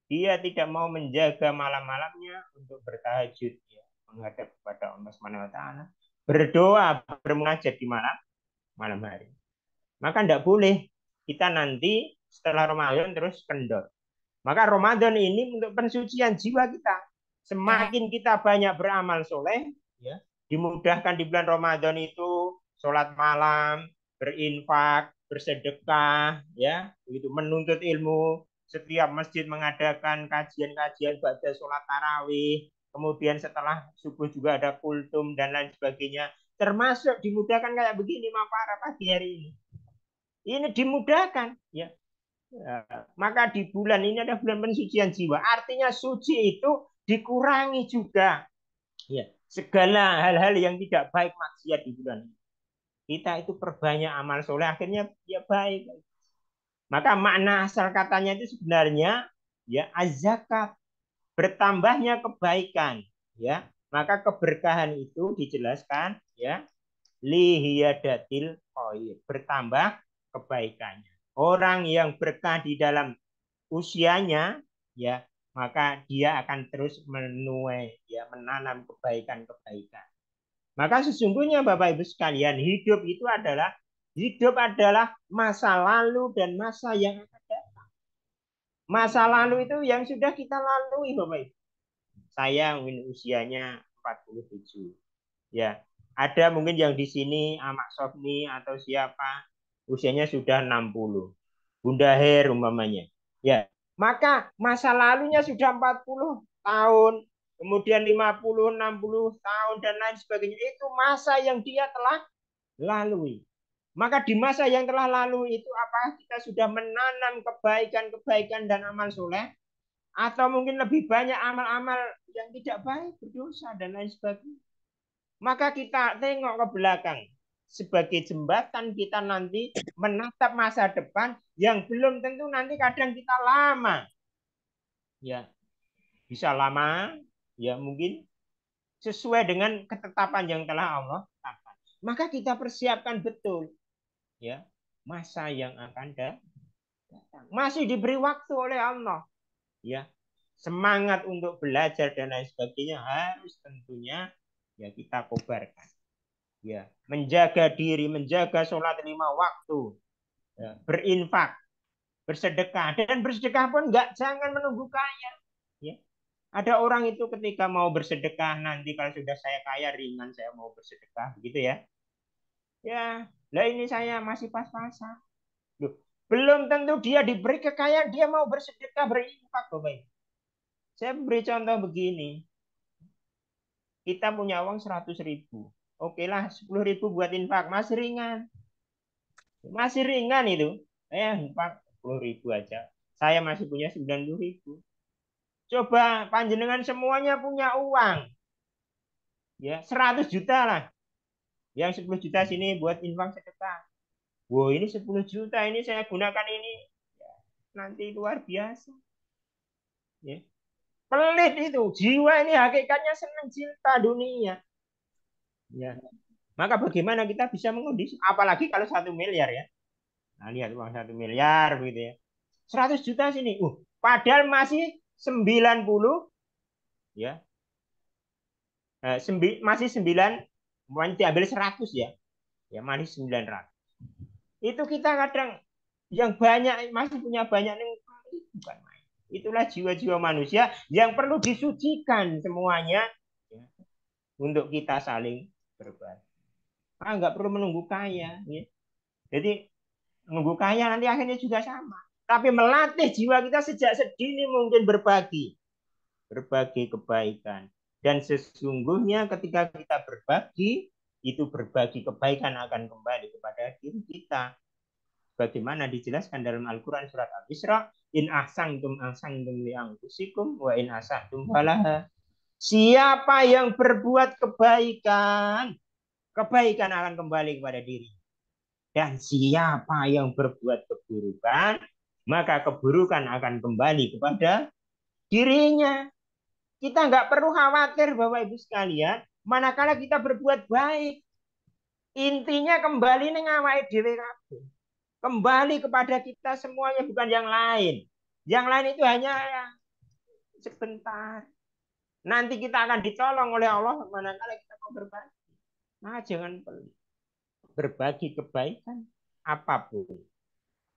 Dia tidak mau menjaga malam-malamnya untuk bertahajud, ya, menghadap kepada Allah Subhanahu wa taala, berdoa, bermunajat di malam hari. Maka tidak boleh kita nanti setelah Ramadan terus kendor. Maka Ramadan ini untuk pensucian jiwa kita. Semakin kita banyak beramal soleh, ya, dimudahkan di bulan Ramadan itu sholat malam, berinfak, bersedekah, ya, begitu menuntut ilmu. Setiap masjid mengadakan kajian-kajian baca sholat tarawih. Kemudian setelah subuh juga ada kultum dan lain sebagainya. Termasuk dimudahkan kayak begini Mapara pagi hari ini. Ini dimudahkan, ya. Maka di bulan ini ada bulan pensucian jiwa. Artinya suci itu dikurangi juga. Ya, segala hal-hal yang tidak baik maksiat di bulan ini. Kita itu perbanyak amal soleh, akhirnya ya baik. Maka makna asal katanya itu sebenarnya ya az-zakat, bertambahnya kebaikan. Ya, maka keberkahan itu dijelaskan ya lihiyadatil khair, bertambah kebaikannya. Orang yang berkah di dalam usianya, ya, maka dia akan terus menuai, ya, menanam kebaikan-kebaikan. Maka sesungguhnya Bapak Ibu sekalian, hidup adalah masa lalu dan masa yang akan datang. Masa lalu itu yang sudah kita lalui, Bapak Ibu. Saya mungkin usianya 47. Ya, ada mungkin yang di sini Amak Sofni atau siapa usianya sudah 60. Bunda Her umpamanya. Ya, maka masa lalunya sudah 40 tahun, kemudian 50, 60 tahun dan lain sebagainya. Itu masa yang dia telah lalui. Maka di masa yang telah lalu itu apa? Kita sudah menanam kebaikan-kebaikan dan amal soleh, atau mungkin lebih banyak amal-amal yang tidak baik, berdosa dan lain sebagainya. Maka kita tengok ke belakang sebagai jembatan kita nanti menatap masa depan yang belum tentu nanti kadang kita lama. Ya, bisa lama, ya mungkin sesuai dengan ketetapan yang telah Allah tetapkan. Maka kita persiapkan betul ya masa yang akan datang. Masih diberi waktu oleh Allah. Ya. Semangat untuk belajar dan lain sebagainya harus tentunya ya kita kobarkan. Ya, menjaga diri, menjaga sholat 5 waktu, ya, berinfak, bersedekah, dan bersedekah pun jangan menunggu kaya. Ya. Ada orang itu ketika mau bersedekah nanti kalau sudah saya kaya ringan saya mau bersedekah, begitu ya. Ya, lah ini saya masih pas-pasan. Belum tentu dia diberi kekayaan dia mau bersedekah berinfak, Bapak. Saya beri contoh begini. Kita punya uang 100.000. Oke lah, 10.000 buat infak. Masih ringan. Masih ringan itu. Infak 10.000 aja. Saya masih punya 90.000. Coba panjenengan semuanya punya uang. Ya, 100 juta lah. Yang 10 juta sini buat infak sedekah. Wow, ini 10 juta ini saya gunakan ini. Ya, nanti luar biasa. Ya. Pelit itu. Jiwa ini hakikatnya senang cinta dunia. Ya. Maka bagaimana kita bisa mengondisi? Apalagi kalau 1 miliar ya. Nah, lihat uang 1 miliar begitu ya. 100 juta sini. Padahal masih 90 ya. Masih 9 diambil 100 ya. Ya masih 900. Itu kita kadang yang banyak masih punya banyak bukan main. Itulah jiwa-jiwa manusia yang perlu disucikan semuanya ya, untuk kita saling berbagi. Nggak perlu menunggu kaya. Ya. Jadi menunggu kaya nanti akhirnya juga sama. Tapi melatih jiwa kita sejak sedini mungkin berbagi kebaikan. Dan sesungguhnya ketika kita berbagi, itu berbagi kebaikan akan kembali kepada diri kita. Bagaimana dijelaskan dalam Al-Quran surat Al-Isra, in ahsantum li anfusikum wa in asatum falaha. Siapa yang berbuat kebaikan, kebaikan akan kembali kepada diri. Dan siapa yang berbuat keburukan, maka keburukan akan kembali kepada dirinya. Kita nggak perlu khawatir Bapak Ibu sekalian, manakala kita berbuat baik. Intinya kembali ning awake dhewe kabeh. Kembali kepada kita semuanya, bukan yang lain. Yang lain itu hanya sebentar. Nanti kita akan ditolong oleh Allah manakala kita mau berbagi. Nah, jangan pelit. Berbagi kebaikan apapun.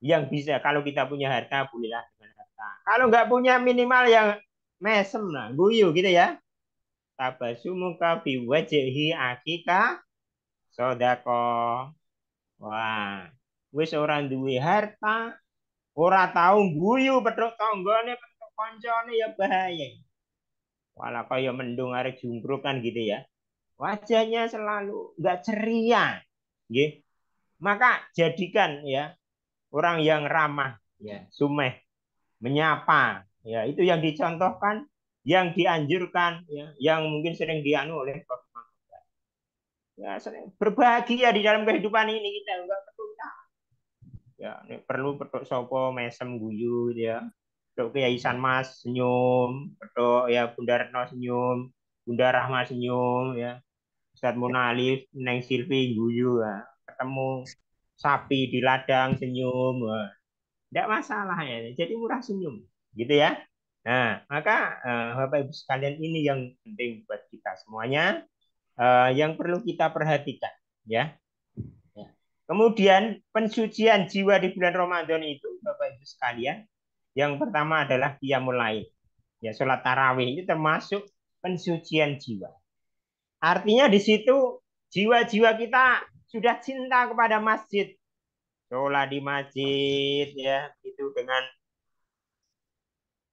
Yang bisa kalau kita punya harta bolehlah dengan harta. Kalau nggak punya minimal yang mesem lah, guyu gitu ya. Tabasumuka fi wajhi akika sodako. Wah, wis ora duwe harta, ora tahu guyu pedhok tanggane, pedhok kancane ya bahaya. Walah kaya mendung arek jungkruk kan gitu ya. Wajahnya selalu nggak ceria. Nggih. Maka jadikan ya orang yang ramah, ya, sumeh, menyapa, ya, itu yang dicontohkan, yang dianjurkan, ya, yang mungkin sering dianu oleh Prof. Ya, sering berbahagia di dalam kehidupan ini kita enggak perlu ya, ini perlu petuk sopo mesem guyu gitu ya. Petuk Kiai Sanmas senyum, petuk ya Bunda Retno senyum, Bunda Rahma senyum ya. Ustadz Munalif, Neng Silvi guyu ya. Ketemu sapi di ladang senyum. Wah. Tidak masalah ya. Jadi murah senyum, gitu ya. Nah, maka Bapak Ibu sekalian ini yang penting buat kita semuanya, yang perlu kita perhatikan, ya. Ya. Kemudian pensucian jiwa di bulan Ramadan itu, Bapak Ibu sekalian, yang pertama adalah qiyamul lail. Ya, sholat tarawih itu termasuk pensucian jiwa. Artinya di situ jiwa-jiwa kita sudah cinta kepada masjid, sholat di masjid, ya, itu dengan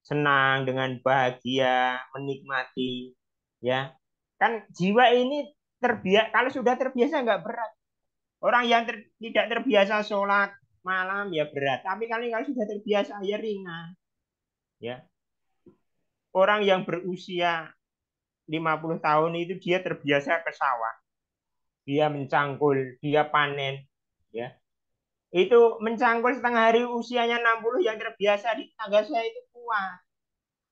senang, dengan bahagia, menikmati, ya. Kan jiwa ini terbiasa, kalau sudah terbiasa nggak berat. Orang yang tidak terbiasa sholat malam ya berat, tapi kalau sudah terbiasa ya ringan, ya. Orang yang berusia 50 tahun itu dia terbiasa ke sawah, dia mencangkul, dia panen, ya. Itu mencangkul setengah hari usianya 60 yang terbiasa di tangga saya itu kuat.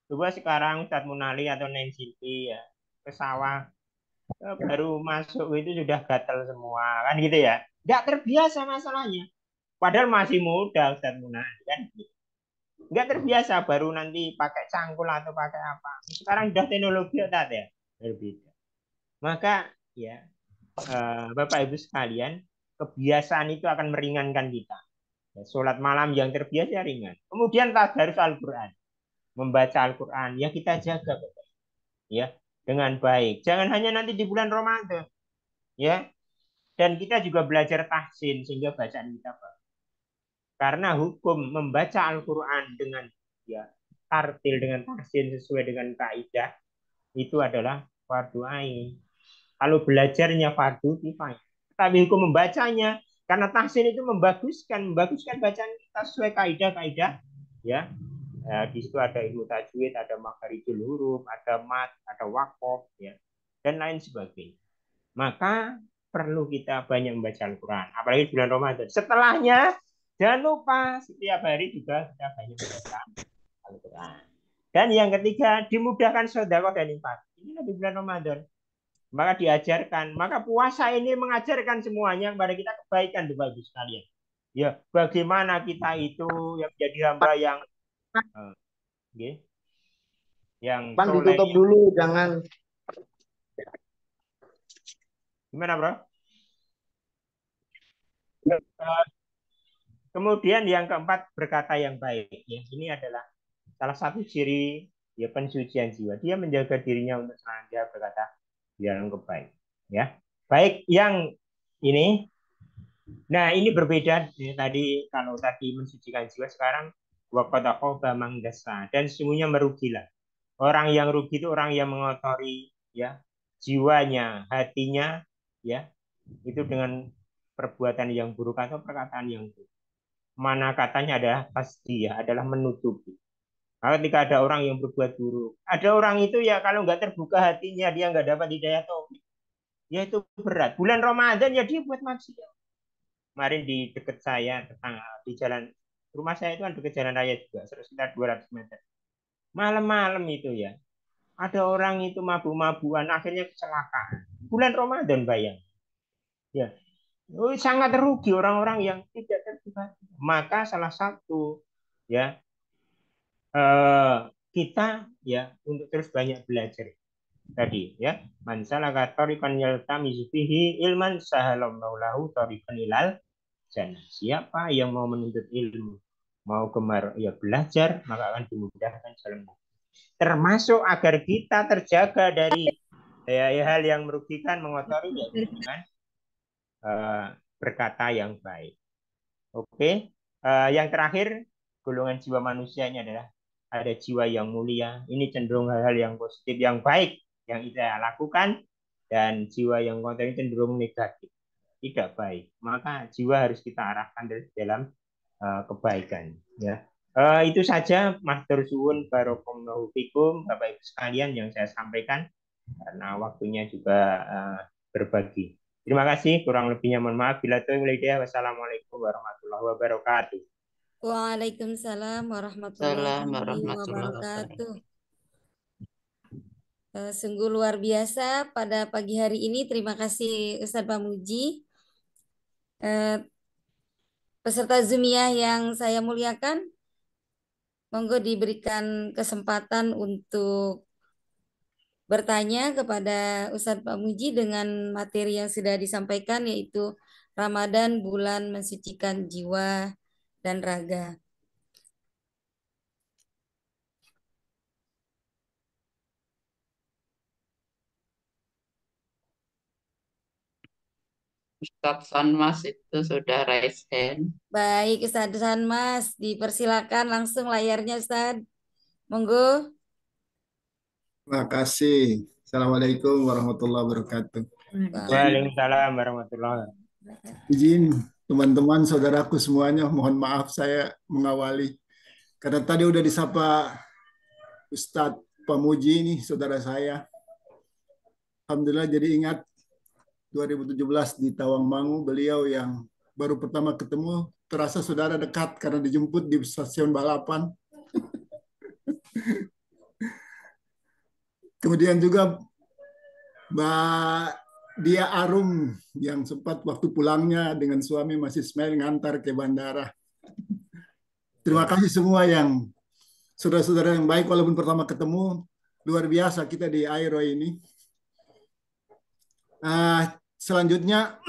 Coba sekarang Ustadz Munali atau Neng Siti ya ke sawah baru masuk itu sudah gatel semua kan gitu ya. Nggak terbiasa masalahnya. Padahal masih muda Ustadz Munali kan. Nggak terbiasa baru nanti pakai cangkul atau pakai apa. Sekarang sudah teknologi ya berbeda. Maka ya Bapak Ibu sekalian kebiasaan itu akan meringankan kita. Ya, sholat malam yang terbiasa ringan. Kemudian tadarus Al-Quran. Membaca Al-Quran. Ya kita jaga. Ya, dengan baik. Jangan hanya nanti di bulan Ramadan. Ya. Dan kita juga belajar tahsin sehingga bacaan kita bagus. Karena hukum membaca Al-Quran dengan ya tartil dengan tahsin sesuai dengan kaidah itu adalah fardu ain. Kalau belajarnya fardu kifayah. Tapi hukum membacanya karena tahsin itu membaguskan bacaan kita sesuai kaidah-kaidah ya. Di situ ada ilmu tajwid, ada makharijul huruf, ada mat, ada waqaf ya dan lain sebagainya. Maka perlu kita banyak membaca Al-Quran, apalagi bulan Ramadan. Setelahnya jangan lupa setiap hari juga kita banyak membaca Al-Quran. Dan yang ketiga dimudahkan sedekah dan infak. Ini di bulan Ramadan. Maka diajarkan, maka puasa ini mengajarkan semuanya kepada kita kebaikan Bapak Ibu sekalian. Ya, bagaimana kita itu yang menjadi hamba yang yang Pan ditutup dulu, jangan. Gimana, Bro? Kemudian yang keempat berkata yang baik. Ya, ini adalah salah satu ciri ya pensucian jiwa. Dia menjaga dirinya untuk senantiasa berkata yang kebaik. Ya, baik yang ini. Nah, ini berbeda. Ya, tadi kalau tadi mensucikan jiwa, sekarang waqadaqa mangdasa dan semuanya merugilah. Orang yang rugi itu orang yang mengotori ya jiwanya, hatinya ya itu dengan perbuatan yang buruk atau perkataan yang buruk. Mana katanya adalah pasti ya adalah menutupi. Kalau ketika ada orang yang berbuat buruk, ada orang itu ya kalau nggak terbuka hatinya dia nggak dapat hidayah taufik. Ya itu berat. Bulan Ramadan ya dia buat maksiat. Kemarin di dekat saya tetangga di jalan rumah saya itu kan dekat jalan raya juga sekitar 200 meter. Malam-malam itu ya ada orang itu mabuk-mabukan akhirnya kecelakaan. Bulan Ramadan bayang. Ya, sangat rugi orang-orang yang tidak terlibat. Maka salah satu ya kita ya untuk terus banyak belajar tadi ya. Man salaka tariqan yaltamisu fihi ilman sahalallahu lahu tariqan ilal sarjana. Siapa yang mau menuntut ilmu, mau gemar ya belajar, maka akan dimudahkan jalannya. Termasuk agar kita terjaga dari hal yang merugikan, mengotori, yaitu dengan berkata yang baik. Oke. Yang terakhir, golongan jiwa manusia ini adalah ada jiwa yang mulia. Ini cenderung hal-hal yang positif, yang baik yang kita lakukan, dan jiwa yang kotor ini cenderung negatif, tidak baik. Maka jiwa harus kita arahkan dalam kebaikan. Ya. Itu saja, Matur suwun barakallahu fikum, Bapak Ibu sekalian, yang saya sampaikan karena waktunya juga berbagi. Terima kasih, kurang lebihnya mohon maaf. Bila taufiq, wassalamualaikum warahmatullahi wabarakatuh. Waalaikumsalam warahmatullahi Warahmatullahi wabarakatuh. Sungguh luar biasa pada pagi hari ini. Terima kasih Ustadz Pamuji. Peserta Zoomiyah yang saya muliakan, monggo diberikan kesempatan untuk bertanya kepada Ustadz Pamuji dengan materi yang sudah disampaikan, yaitu Ramadan, bulan mensucikan jiwa dan raga. Ustadz Sanmas itu sudah raise hand. Baik, Ustadz Sanmas, dipersilakan langsung layarnya, Ustadz. Monggo. Terima kasih. Assalamualaikum warahmatullahi wabarakatuh. Waalaikumsalam warahmatullahi wabarakatuh. Izin teman-teman, saudaraku semuanya, mohon maaf saya mengawali. Karena tadi udah disapa Ustadz Pamuji nih, saudara saya. Alhamdulillah jadi ingat 2017 di Tawangmangu, beliau yang baru pertama ketemu, terasa saudara dekat karena dijemput di stasiun balapan. Kemudian juga Mbak Dia Arum yang sempat waktu pulangnya dengan suami masih Ismail ngantar ke bandara. Terima kasih semua yang saudara-saudara yang baik, walaupun pertama ketemu, luar biasa kita di Aero ini. Selanjutnya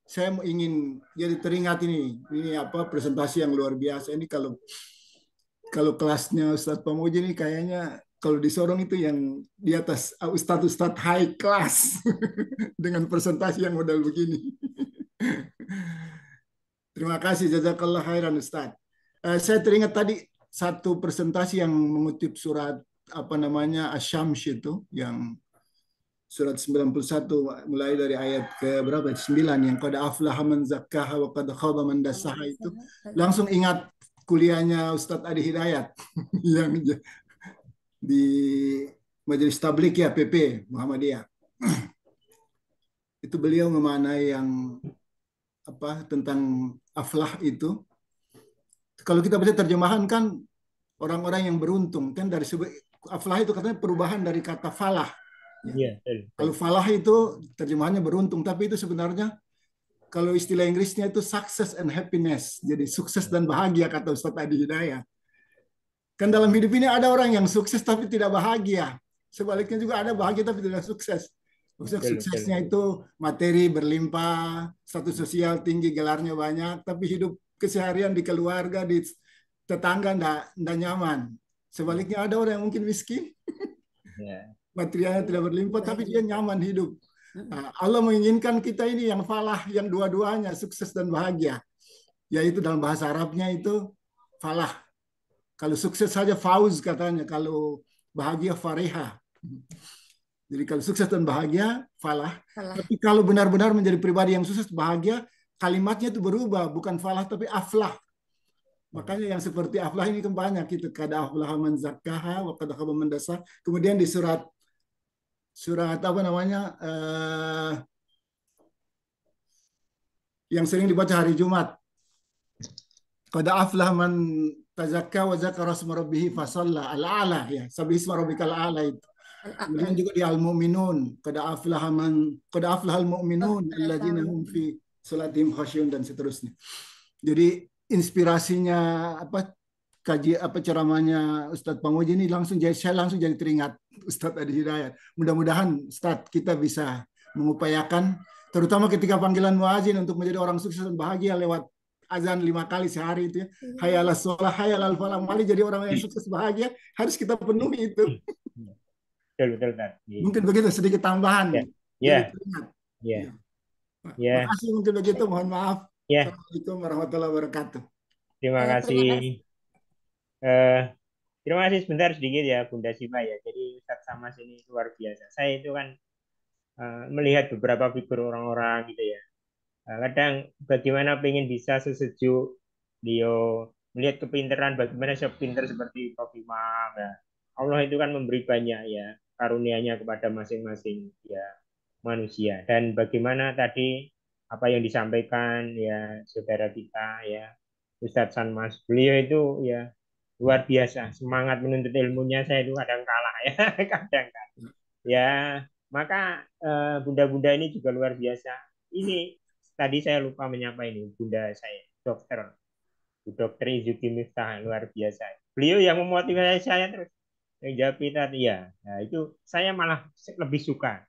saya ingin jadi teringat ini apa presentasi yang luar biasa ini. Kalau kelasnya Ustadz Pamuji ini kayaknya kalau di Sorong itu yang di atas Ustadz high class dengan presentasi yang model begini. Terima kasih, jazakallah khairan Ustadz. Saya teringat tadi satu presentasi yang mengutip surat apa namanya Asy-Syams itu, yang surat 91 mulai dari ayat ke berapa? 9 yang qad aflaha man zakkaha wa qad khaba man dassaha itu. Langsung ingat kuliahnya Ustadz Adi Hidayat yang di Majelis Tablik ya, PP Muhammadiyah. Itu beliau memaknai yang apa tentang aflah itu. Kalau kita baca terjemahan kan orang-orang yang beruntung kan, dari aflah itu katanya perubahan dari kata falah. Ya. Kalau falah itu terjemahannya beruntung, tapi itu sebenarnya kalau istilah Inggrisnya itu success and happiness. Jadi sukses dan bahagia kata Ustadz Adi Hidayat. Kan dalam hidup ini ada orang yang sukses tapi tidak bahagia. Sebaliknya juga ada bahagia tapi tidak sukses. Maksudnya suksesnya itu materi berlimpah, status sosial tinggi, gelarnya banyak, tapi hidup keseharian di keluarga, di tetangga tidak nyaman. Sebaliknya ada orang yang mungkin miskin. Materialnya tidak berlimpah, tapi dia nyaman hidup. Nah, Allah menginginkan kita ini yang falah, yang dua-duanya sukses dan bahagia. Yaitu dalam bahasa Arabnya itu falah. Kalau sukses saja fauz katanya, kalau bahagia fariha. Jadi kalau sukses dan bahagia falah. Tapi kalau benar-benar menjadi pribadi yang sukses bahagia, kalimatnya itu berubah, bukan falah tapi aflah. Makanya yang seperti aflah ini kan banyak itu, kada aflah man zakkaha wa qad khaba man dassaha. Kemudian di surat apa namanya yang sering dibaca hari Jumat, qad aflah man tazakka wa zakara asma rabbih fa shalla al-a'la, ya sabbi isma rabbikal a'la itu. Kemudian juga di Al-Mu'minun, qad aflahal mu'minun alladzina hum fi salatihim khasyun, dan seterusnya. Jadi inspirasinya ceramahnya Ustadz Pamuji ini saya langsung jadi teringat Ustadz Adi Hidayat. Mudah-mudahan Ustadz kita bisa mengupayakan terutama ketika panggilan muazin untuk menjadi orang sukses dan bahagia lewat azan 5 kali sehari itu ya. Hayya 'alas shalah, hayya 'alal falah. Mari jadi orang yang sukses bahagia, harus kita penuhi itu. Betul, betul, Ustaz. Iya. Mungkin begitu sedikit tambahan. Ya, Jadi ya, teringat. ya, Iya. ya, Makasih mungkin begitu. Mohon maaf. ya. Assalamualaikum warahmatullahi wabarakatuh. Terima Terima kasih. kasih. Eh, terima kasih sebentar sedikit ya Bunda Siva ya. Jadi Ustaz Samas ini luar biasa. Saya itu kan melihat beberapa figur orang-orang gitu ya. Kadang bagaimana pengen bisa sesejuk beliau, melihat kepintaran bagaimana sepintar seperti Prof. Imam ya. Allah itu kan memberi banyak ya karunia-Nya kepada masing-masing ya manusia. Dan bagaimana tadi apa yang disampaikan ya saudara kita ya Ustadz Sanmas, beliau itu ya luar biasa, semangat menuntut ilmunya saya itu kadang kalah ya kadang ya. Maka bunda-bunda ini juga luar biasa. Ini tadi saya lupa menyapa ini bunda saya, dokter Izuki Miftah, luar biasa. Beliau yang memotivasi saya terus yang jawab kita ya. Nah, itu saya malah lebih suka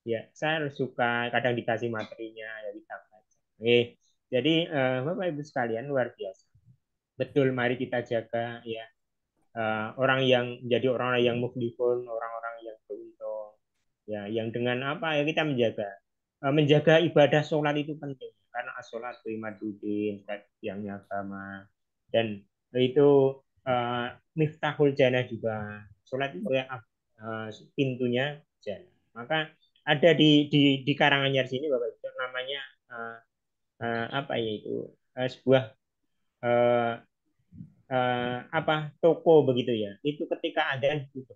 ya. Saya suka kadang dikasih materinya ya kita baca. Oke, jadi Bapak Ibu sekalian luar biasa. Betul, mari kita jaga ya orang yang menjadi orang yang muflihun, orang-orang yang beruntung ya, yang dengan apa ya kita menjaga ibadah sholat itu penting karena sholat imaduddin, yang agama, dan itu miftahul jannah juga. Sholat itu ya pintunya jannah. Maka ada di Karanganyar sini Bapak Ibu namanya apa ya itu sebuah toko begitu ya. Itu ketika ada gitu,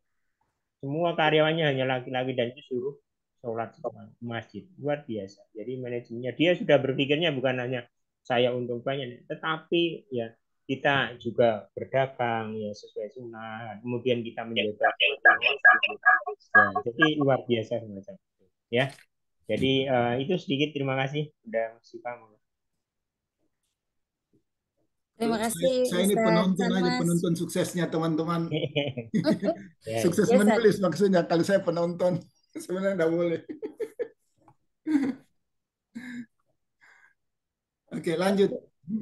semua karyawannya hanya laki-laki dan itu suruh sholat semua di masjid. Luar biasa. Jadi manajemennya dia sudah berpikirnya bukan hanya saya untung banyak, tetapi ya kita juga berdagang ya sesuai sunnah. Kemudian kita menjaga waktu. Ya, jadi luar biasa semacam itu. Ya. Jadi itu sedikit. Terima kasih sudah Siva. Terima kasih Saya ini Ustadz penonton aja, Sanmas. penonton suksesnya teman-teman. Ya, Sukses Ya, Ustadz. menulis maksudnya. Kalau saya penonton, sebenarnya tidak boleh. Oke, lanjut.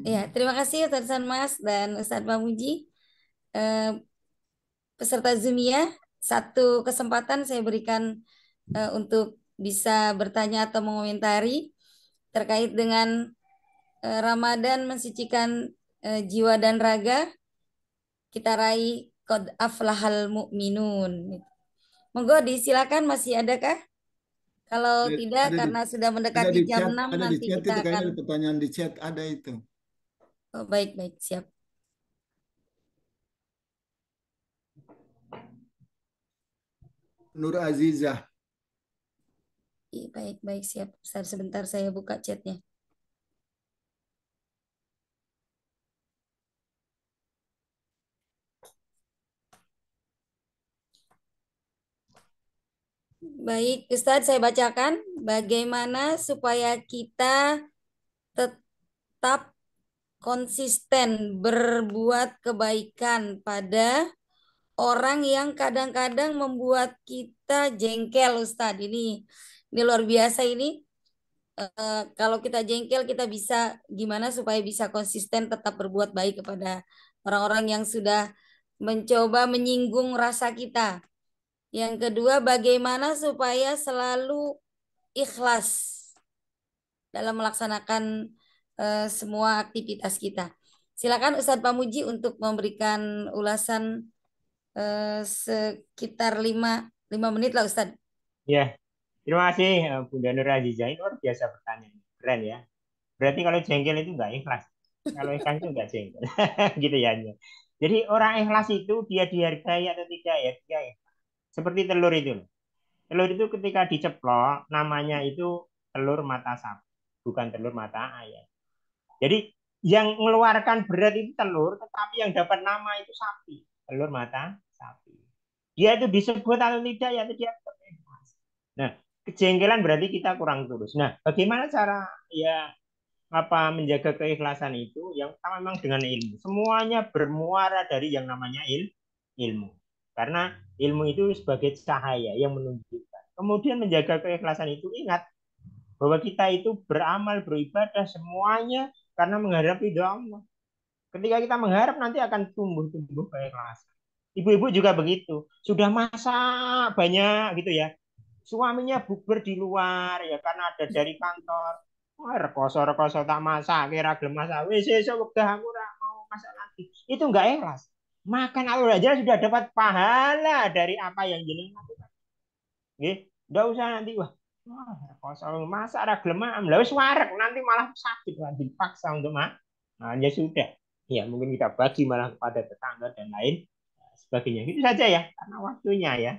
Ya, terima kasih Ustadz Sanmas dan Ustadz Pamuji. Peserta Zoom-nya, satu kesempatan saya berikan untuk bisa bertanya atau mengomentari terkait dengan Ramadan mensucikan jiwa dan raga. Kita raih qad aflahal mu'minun. Monggo disilakan, masih adakah? Kalau tidak, Ada di, karena sudah ada mendekati di jam chat, 6 ada di nanti chat kita itu kayaknya akan. ada pertanyaan di chat ada itu. Oh, baik, siap. Nur Azizah. Baik, siap. Sebentar saya buka chatnya. Baik, Ustadz, saya bacakan bagaimana supaya kita tetap konsisten berbuat kebaikan pada orang yang kadang-kadang membuat kita jengkel, Ustadz. Ini luar biasa ini. Kalau kita jengkel, kita bisa gimana supaya bisa konsisten tetap berbuat baik kepada orang-orang yang sudah mencoba menyinggung rasa kita. Yang kedua, bagaimana supaya selalu ikhlas dalam melaksanakan semua aktivitas kita. Silakan Ustadz Pamuji untuk memberikan ulasan sekitar 5 menit lah Ustadz. Ya, terima kasih Bunda Nur Azizah. Ini luar biasa pertanyaan. Keren ya. Berarti kalau jengkel itu enggak ikhlas. Kalau ikhlas itu enggak jengkel. Gitu ya. Jadi orang ikhlas itu dia dihargai atau tidak ya. Dia ikhlas. Seperti telur itu. Telur itu ketika diceplok namanya itu telur mata sapi, bukan telur mata ayam. Jadi yang mengeluarkan berat itu telur, tetapi yang dapat nama itu sapi, telur mata sapi. Dia itu disebut atau tidak ya dia tetap ikhlas. Nah, kejengkelan berarti kita kurang tulus. Nah, bagaimana cara ya menjaga keikhlasan itu? Yang pertama memang dengan ilmu. Semuanya bermuara dari yang namanya ilmu. Karena ilmu itu sebagai cahaya yang menunjukkan. Kemudian menjaga keikhlasan itu ingat bahwa kita itu beramal, beribadah semuanya karena mengharap ridho Allah. Ketika kita mengharap nanti akan tumbuh keikhlasan. Ibu-ibu juga begitu. Sudah masak banyak gitu ya. Suaminya bukber di luar ya karena ada dari kantor. Wah, rekoso tak masak, kira gelem masak. Wis esuk wegah aku ora mau masak lagi. Itu enggak ikhlas. Makan alur aja sudah dapat pahala dari apa yang jenengan lakukan. Nggih, enggak usah nanti wah rekoso masak ora gelem am. Lah wis wareg nanti malah sakit lah dipaksa untuk makan. Nah, ya sudah. Ya, mungkin kita bagi malah kepada tetangga dan lain sebagainya. Itu saja ya, karena waktunya ya.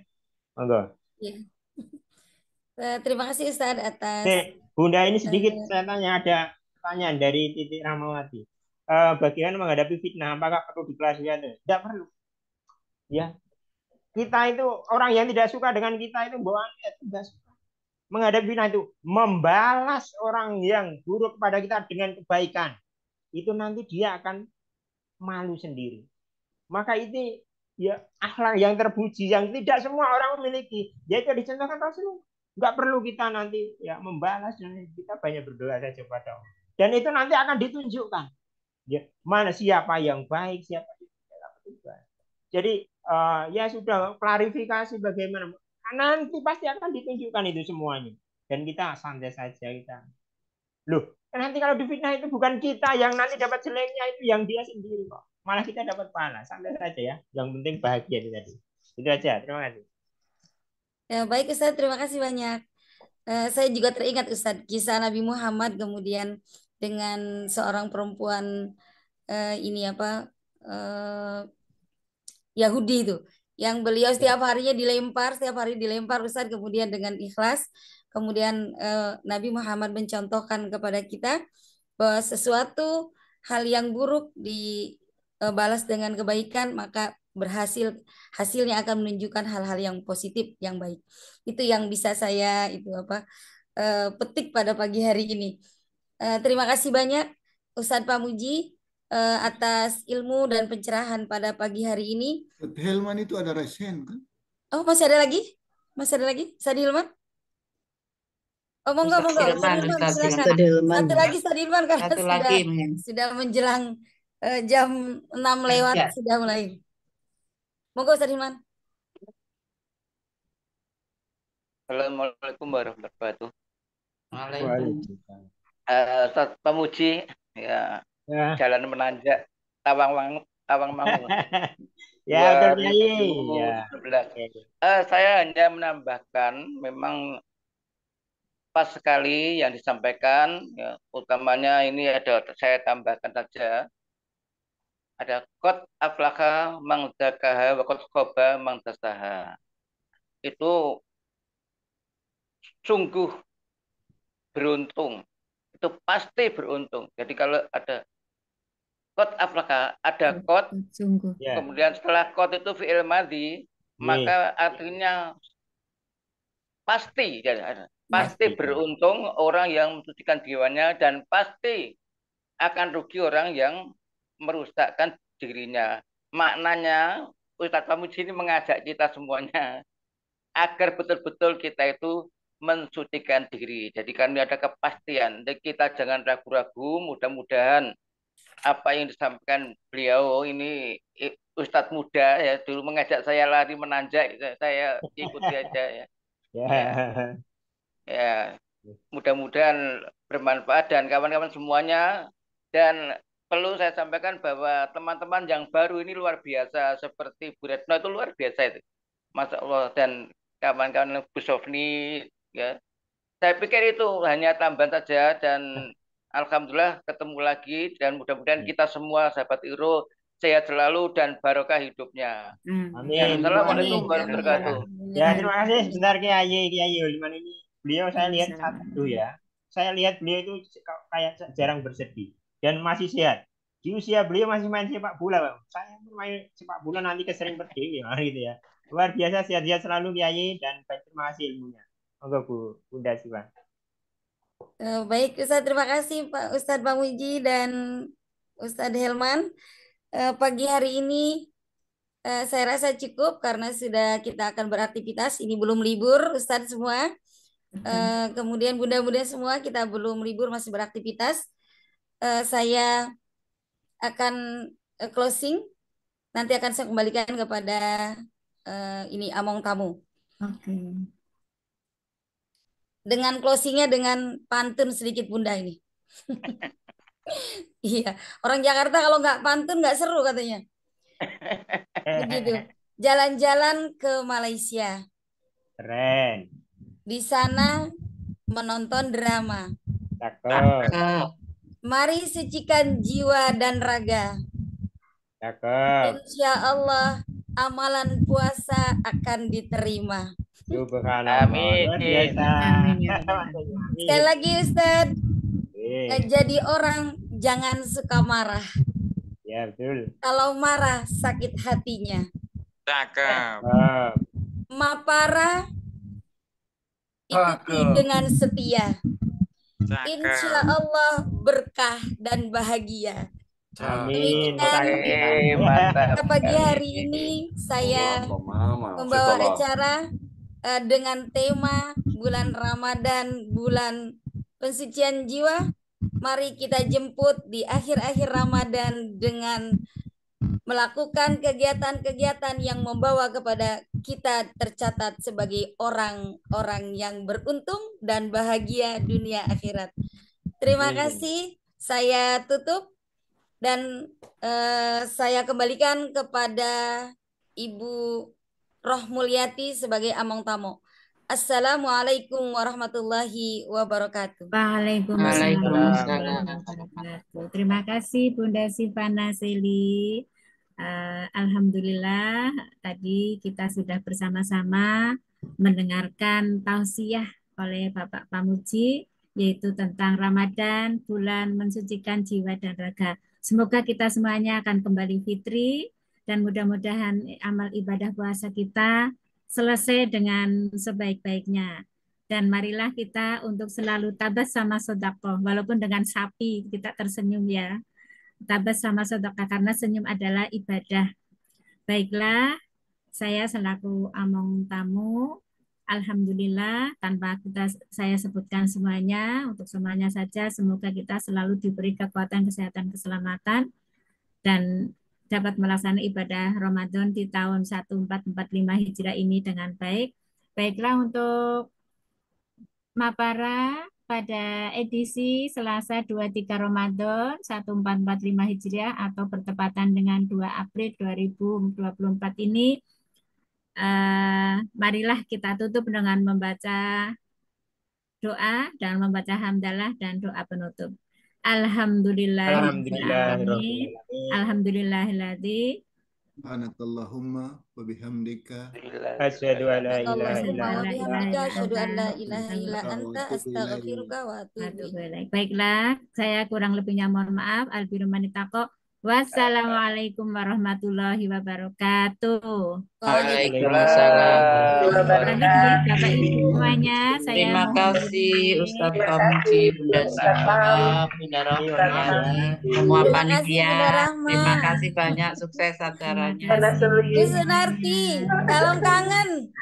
Monggo. Ya. Terima kasih Ustadz atas Bunda ini sedikit saya tanya, ada pertanyaan dari Titik Ramawati. Bagaimana menghadapi fitnah? Apakah perlu diklasifikasi? Tidak perlu. Ya, kita itu orang yang tidak suka dengan kita itu bawaan tidak suka. Menghadapi fitnah itu membalas orang yang buruk kepada kita dengan kebaikan. Itu nanti dia akan malu sendiri. Maka itu ya akhlak yang terpuji yang tidak semua orang memiliki. Yaitu dicontohkan Rasulullah. Enggak perlu kita nanti ya membalas, kita banyak berdoa saja pada Allah. Dan itu nanti akan ditunjukkan. Ya, mana siapa yang baik, siapa yang tidak baik. Jadi ya sudah klarifikasi bagaimana. Nanti pasti akan ditunjukkan itu semuanya. Dan kita santai saja kita. Loh, nanti kalau difitnah itu bukan kita yang nanti dapat jeleknya, itu yang dia sendiri kok. Malah kita dapat pahala. Santai saja ya. Yang penting bahagia itu tadi. Itu aja. Terima kasih. Ya, baik Ustadz, terima kasih banyak. Saya juga teringat Ustadz kisah Nabi Muhammad kemudian dengan seorang perempuan ini apa Yahudi itu, yang beliau setiap harinya setiap hari dilempar Ustadz, kemudian dengan ikhlas, kemudian Nabi Muhammad mencontohkan kepada kita bahwa sesuatu hal yang buruk dibalas dengan kebaikan, maka hasilnya akan menunjukkan hal-hal yang positif, yang baik. Itu yang bisa saya petik pada pagi hari ini. Terima kasih banyak Ustadz Pamuji atas ilmu dan pencerahan pada pagi hari ini. Helman itu ada resen kan? Oh, masih ada lagi? Masih ada lagi? Ustadz Hilman? Oh, monggo. Ustadz Hilman, silakan. Satu lagi Ustadz Hilman karena sudah menjelang jam 6 lewat sudah mulai. Monggo Ustadz Hilman. Assalamualaikum warahmatullahi wabarakatuh. Waalaikumsalam. Ustadz Pamuji ya. Jalan menanjak Tawang Mangu. Ya, 2011. Saya hanya menambahkan memang pas sekali yang disampaikan ya, utamanya ini saya tambahkan saja ada qad aflaha man zakaha wa qad khaba man dasaha. Itu sungguh beruntung. Itu pasti beruntung. Jadi kalau ada qad aflaha, ada qad, kemudian setelah qad itu fi'il madhi, maka artinya pasti pasti beruntung orang yang mensucikan jiwanya, dan pasti akan rugi orang yang merusakkan dirinya. Maknanya Ustadz Pamuji ini mengajak kita semuanya agar betul-betul kita itu mensucikan diri. Jadi kami ada kepastian. Jadi kita jangan ragu-ragu. Mudah-mudahan apa yang disampaikan beliau ini, Ustadz muda ya, dulu mengajak saya lari menanjak, saya ikuti aja ya. Ya, mudah-mudahan bermanfaat dan kawan-kawan semuanya. Dan perlu saya sampaikan bahwa teman-teman yang baru ini luar biasa, seperti Bu Retno itu luar biasa itu, Masya Allah, dan kawan-kawan Bu Sofni ya. Saya pikir itu hanya tambahan saja, dan alhamdulillah ketemu lagi, dan mudah-mudahan kita semua sahabat Iro sehat selalu dan barokah hidupnya. Amin. Assalamualaikum warahmatullahi wabarakatuh. Ya, terima kasih. Sebentar Kiai Hilman ini, beliau saya lihat satu ya. Saya lihat beliau itu kayak jarang bersedih dan masih sehat. Di usia beliau masih main sepak bola, Bang. Saya main sepak bola nanti kesering pergi gitu ya. Luar biasa, sehat-sehat selalu Kiai, dan terima kasih ilmunya. Monggo Bu, Bunda Siwan. Baik Ustadz, terima kasih Pak Ustadz Pamuji dan Ustadz Helman. Pagi hari ini saya rasa cukup karena sudah kita akan beraktivitas. Ini belum libur Ustadz semua. Kemudian bunda-bunda semua kita belum libur, masih beraktivitas. Saya akan closing. Nanti akan saya kembalikan kepada ini Among Tamu. Oke. Dengan closingnya dengan pantun sedikit bunda ini. Iya, orang Jakarta kalau nggak pantun nggak seru katanya. Begitu. Jalan-jalan ke Malaysia. Keren. Di sana menonton drama. Cakep. Cakep. Mari sucikan jiwa dan raga. Cakep. Insya Allah amalan puasa akan diterima. Subhanallah. Amin. Luar biasa. Amin ya Rabbal alamin. Sekali lagi Ustadz, Oke. jadi orang jangan suka marah. Ya, betul. Kalau marah sakit hatinya. Cakep. Cakep. Mapara ikuti dengan setia. Insya Cakep. Allah berkah dan bahagia. Amin. Demikian Mantap pagi sekali. hari ini saya membawa acara dengan tema bulan Ramadan, bulan pensucian jiwa. Mari kita jemput di akhir-akhir Ramadan dengan melakukan kegiatan-kegiatan yang membawa kepada kita tercatat sebagai orang-orang yang beruntung dan bahagia dunia akhirat. Terima kasih. Saya tutup dan saya kembalikan kepada Ibu Roh Mulyati sebagai Among Tamu. Assalamualaikum warahmatullahi wabarakatuh. Waalaikumsalam Waalaikumsalam. warahmatullahi wabarakatuh. Terima kasih Bunda Sifana Seli. Alhamdulillah tadi kita sudah bersama-sama mendengarkan tausiah oleh Bapak Pamuji, yaitu tentang Ramadan, bulan mensucikan jiwa dan raga. Semoga kita semuanya akan kembali fitri dan mudah-mudahan amal ibadah puasa kita selesai dengan sebaik-baiknya. Dan marilah kita untuk selalu tabas sama sedekah, walaupun dengan sapi kita tersenyum ya. Tabas sama sedekah karena senyum adalah ibadah. Baiklah, saya selaku Among Tamu, alhamdulillah tanpa saya sebutkan semuanya, untuk semuanya saja semoga kita selalu diberi kekuatan, kesehatan, keselamatan dan dapat melaksanakan ibadah Ramadan di tahun 1445 Hijrah ini dengan baik. Baiklah untuk Mapara pada edisi Selasa 23 Ramadan 1445 Hijriah atau bertepatan dengan 2 April 2024 ini, marilah kita tutup dengan membaca doa dan membaca hamdalah dan doa penutup. Alhamdulillahirrahmanirrahim. Alhamdulillahilladzi Subhanakallahumma wa bihamdika Asyhadu an la ilaha Allahumma wa illa bihamdika anta. asyhadu an la ilaha illa anta astaghfiruka wa atubu ilaik. Baiklah, saya kurang lebihnya mohon maaf. Albirru manitaqo. Wassalamualaikum warahmatullahi wabarakatuh. Waalaikumsalam. Bapak Ibu semuanya, saya Terima kasih Ustadz Pamuji, Bunda Siva, Bunda Rohmati, semua panitia. Terima kasih banyak, sukses acaranya. Bu Sunarti, tolong kangen.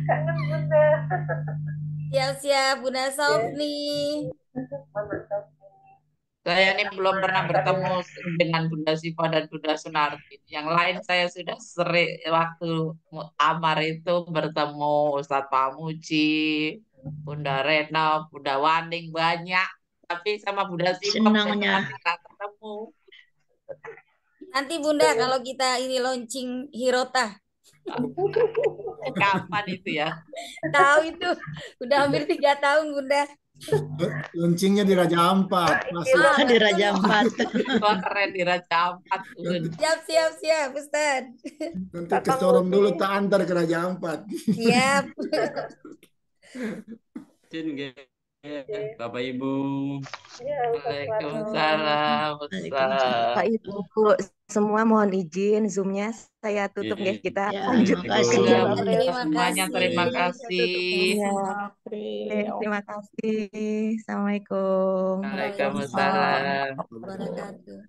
Kangen Bunda. Siap-siap Bunda Sofni. Saya ini belum pernah bertemu dengan Bunda Siva dan Bunda Sunarti. Yang lain saya sudah sering waktu muktamar itu bertemu Ustadz Pamuji, Bunda Rena, Bunda Waning banyak. Tapi sama Bunda Siva Senangnya. masih nggak ketemu. Nanti Bunda kalau kita ini launching Hirota. Kapan itu ya? Tahu itu. Udah hampir 3 tahun Bunda. Launchingnya di Raja Ampat. Di Raja Ampat. Wah, keren di Raja Ampat. Siap Ustaz. Nanti ke Sorong dulu, tak antar ke Raja Ampat. Siap. Bapak Ibu. Waalaikumsalam. Pak Ibu semua mohon izin Zoom-nya saya tutup ya, kita lanjut. Terima kasih. Terima kasih. Assalamualaikum. Waalaikumsalam. Wabarakatuh.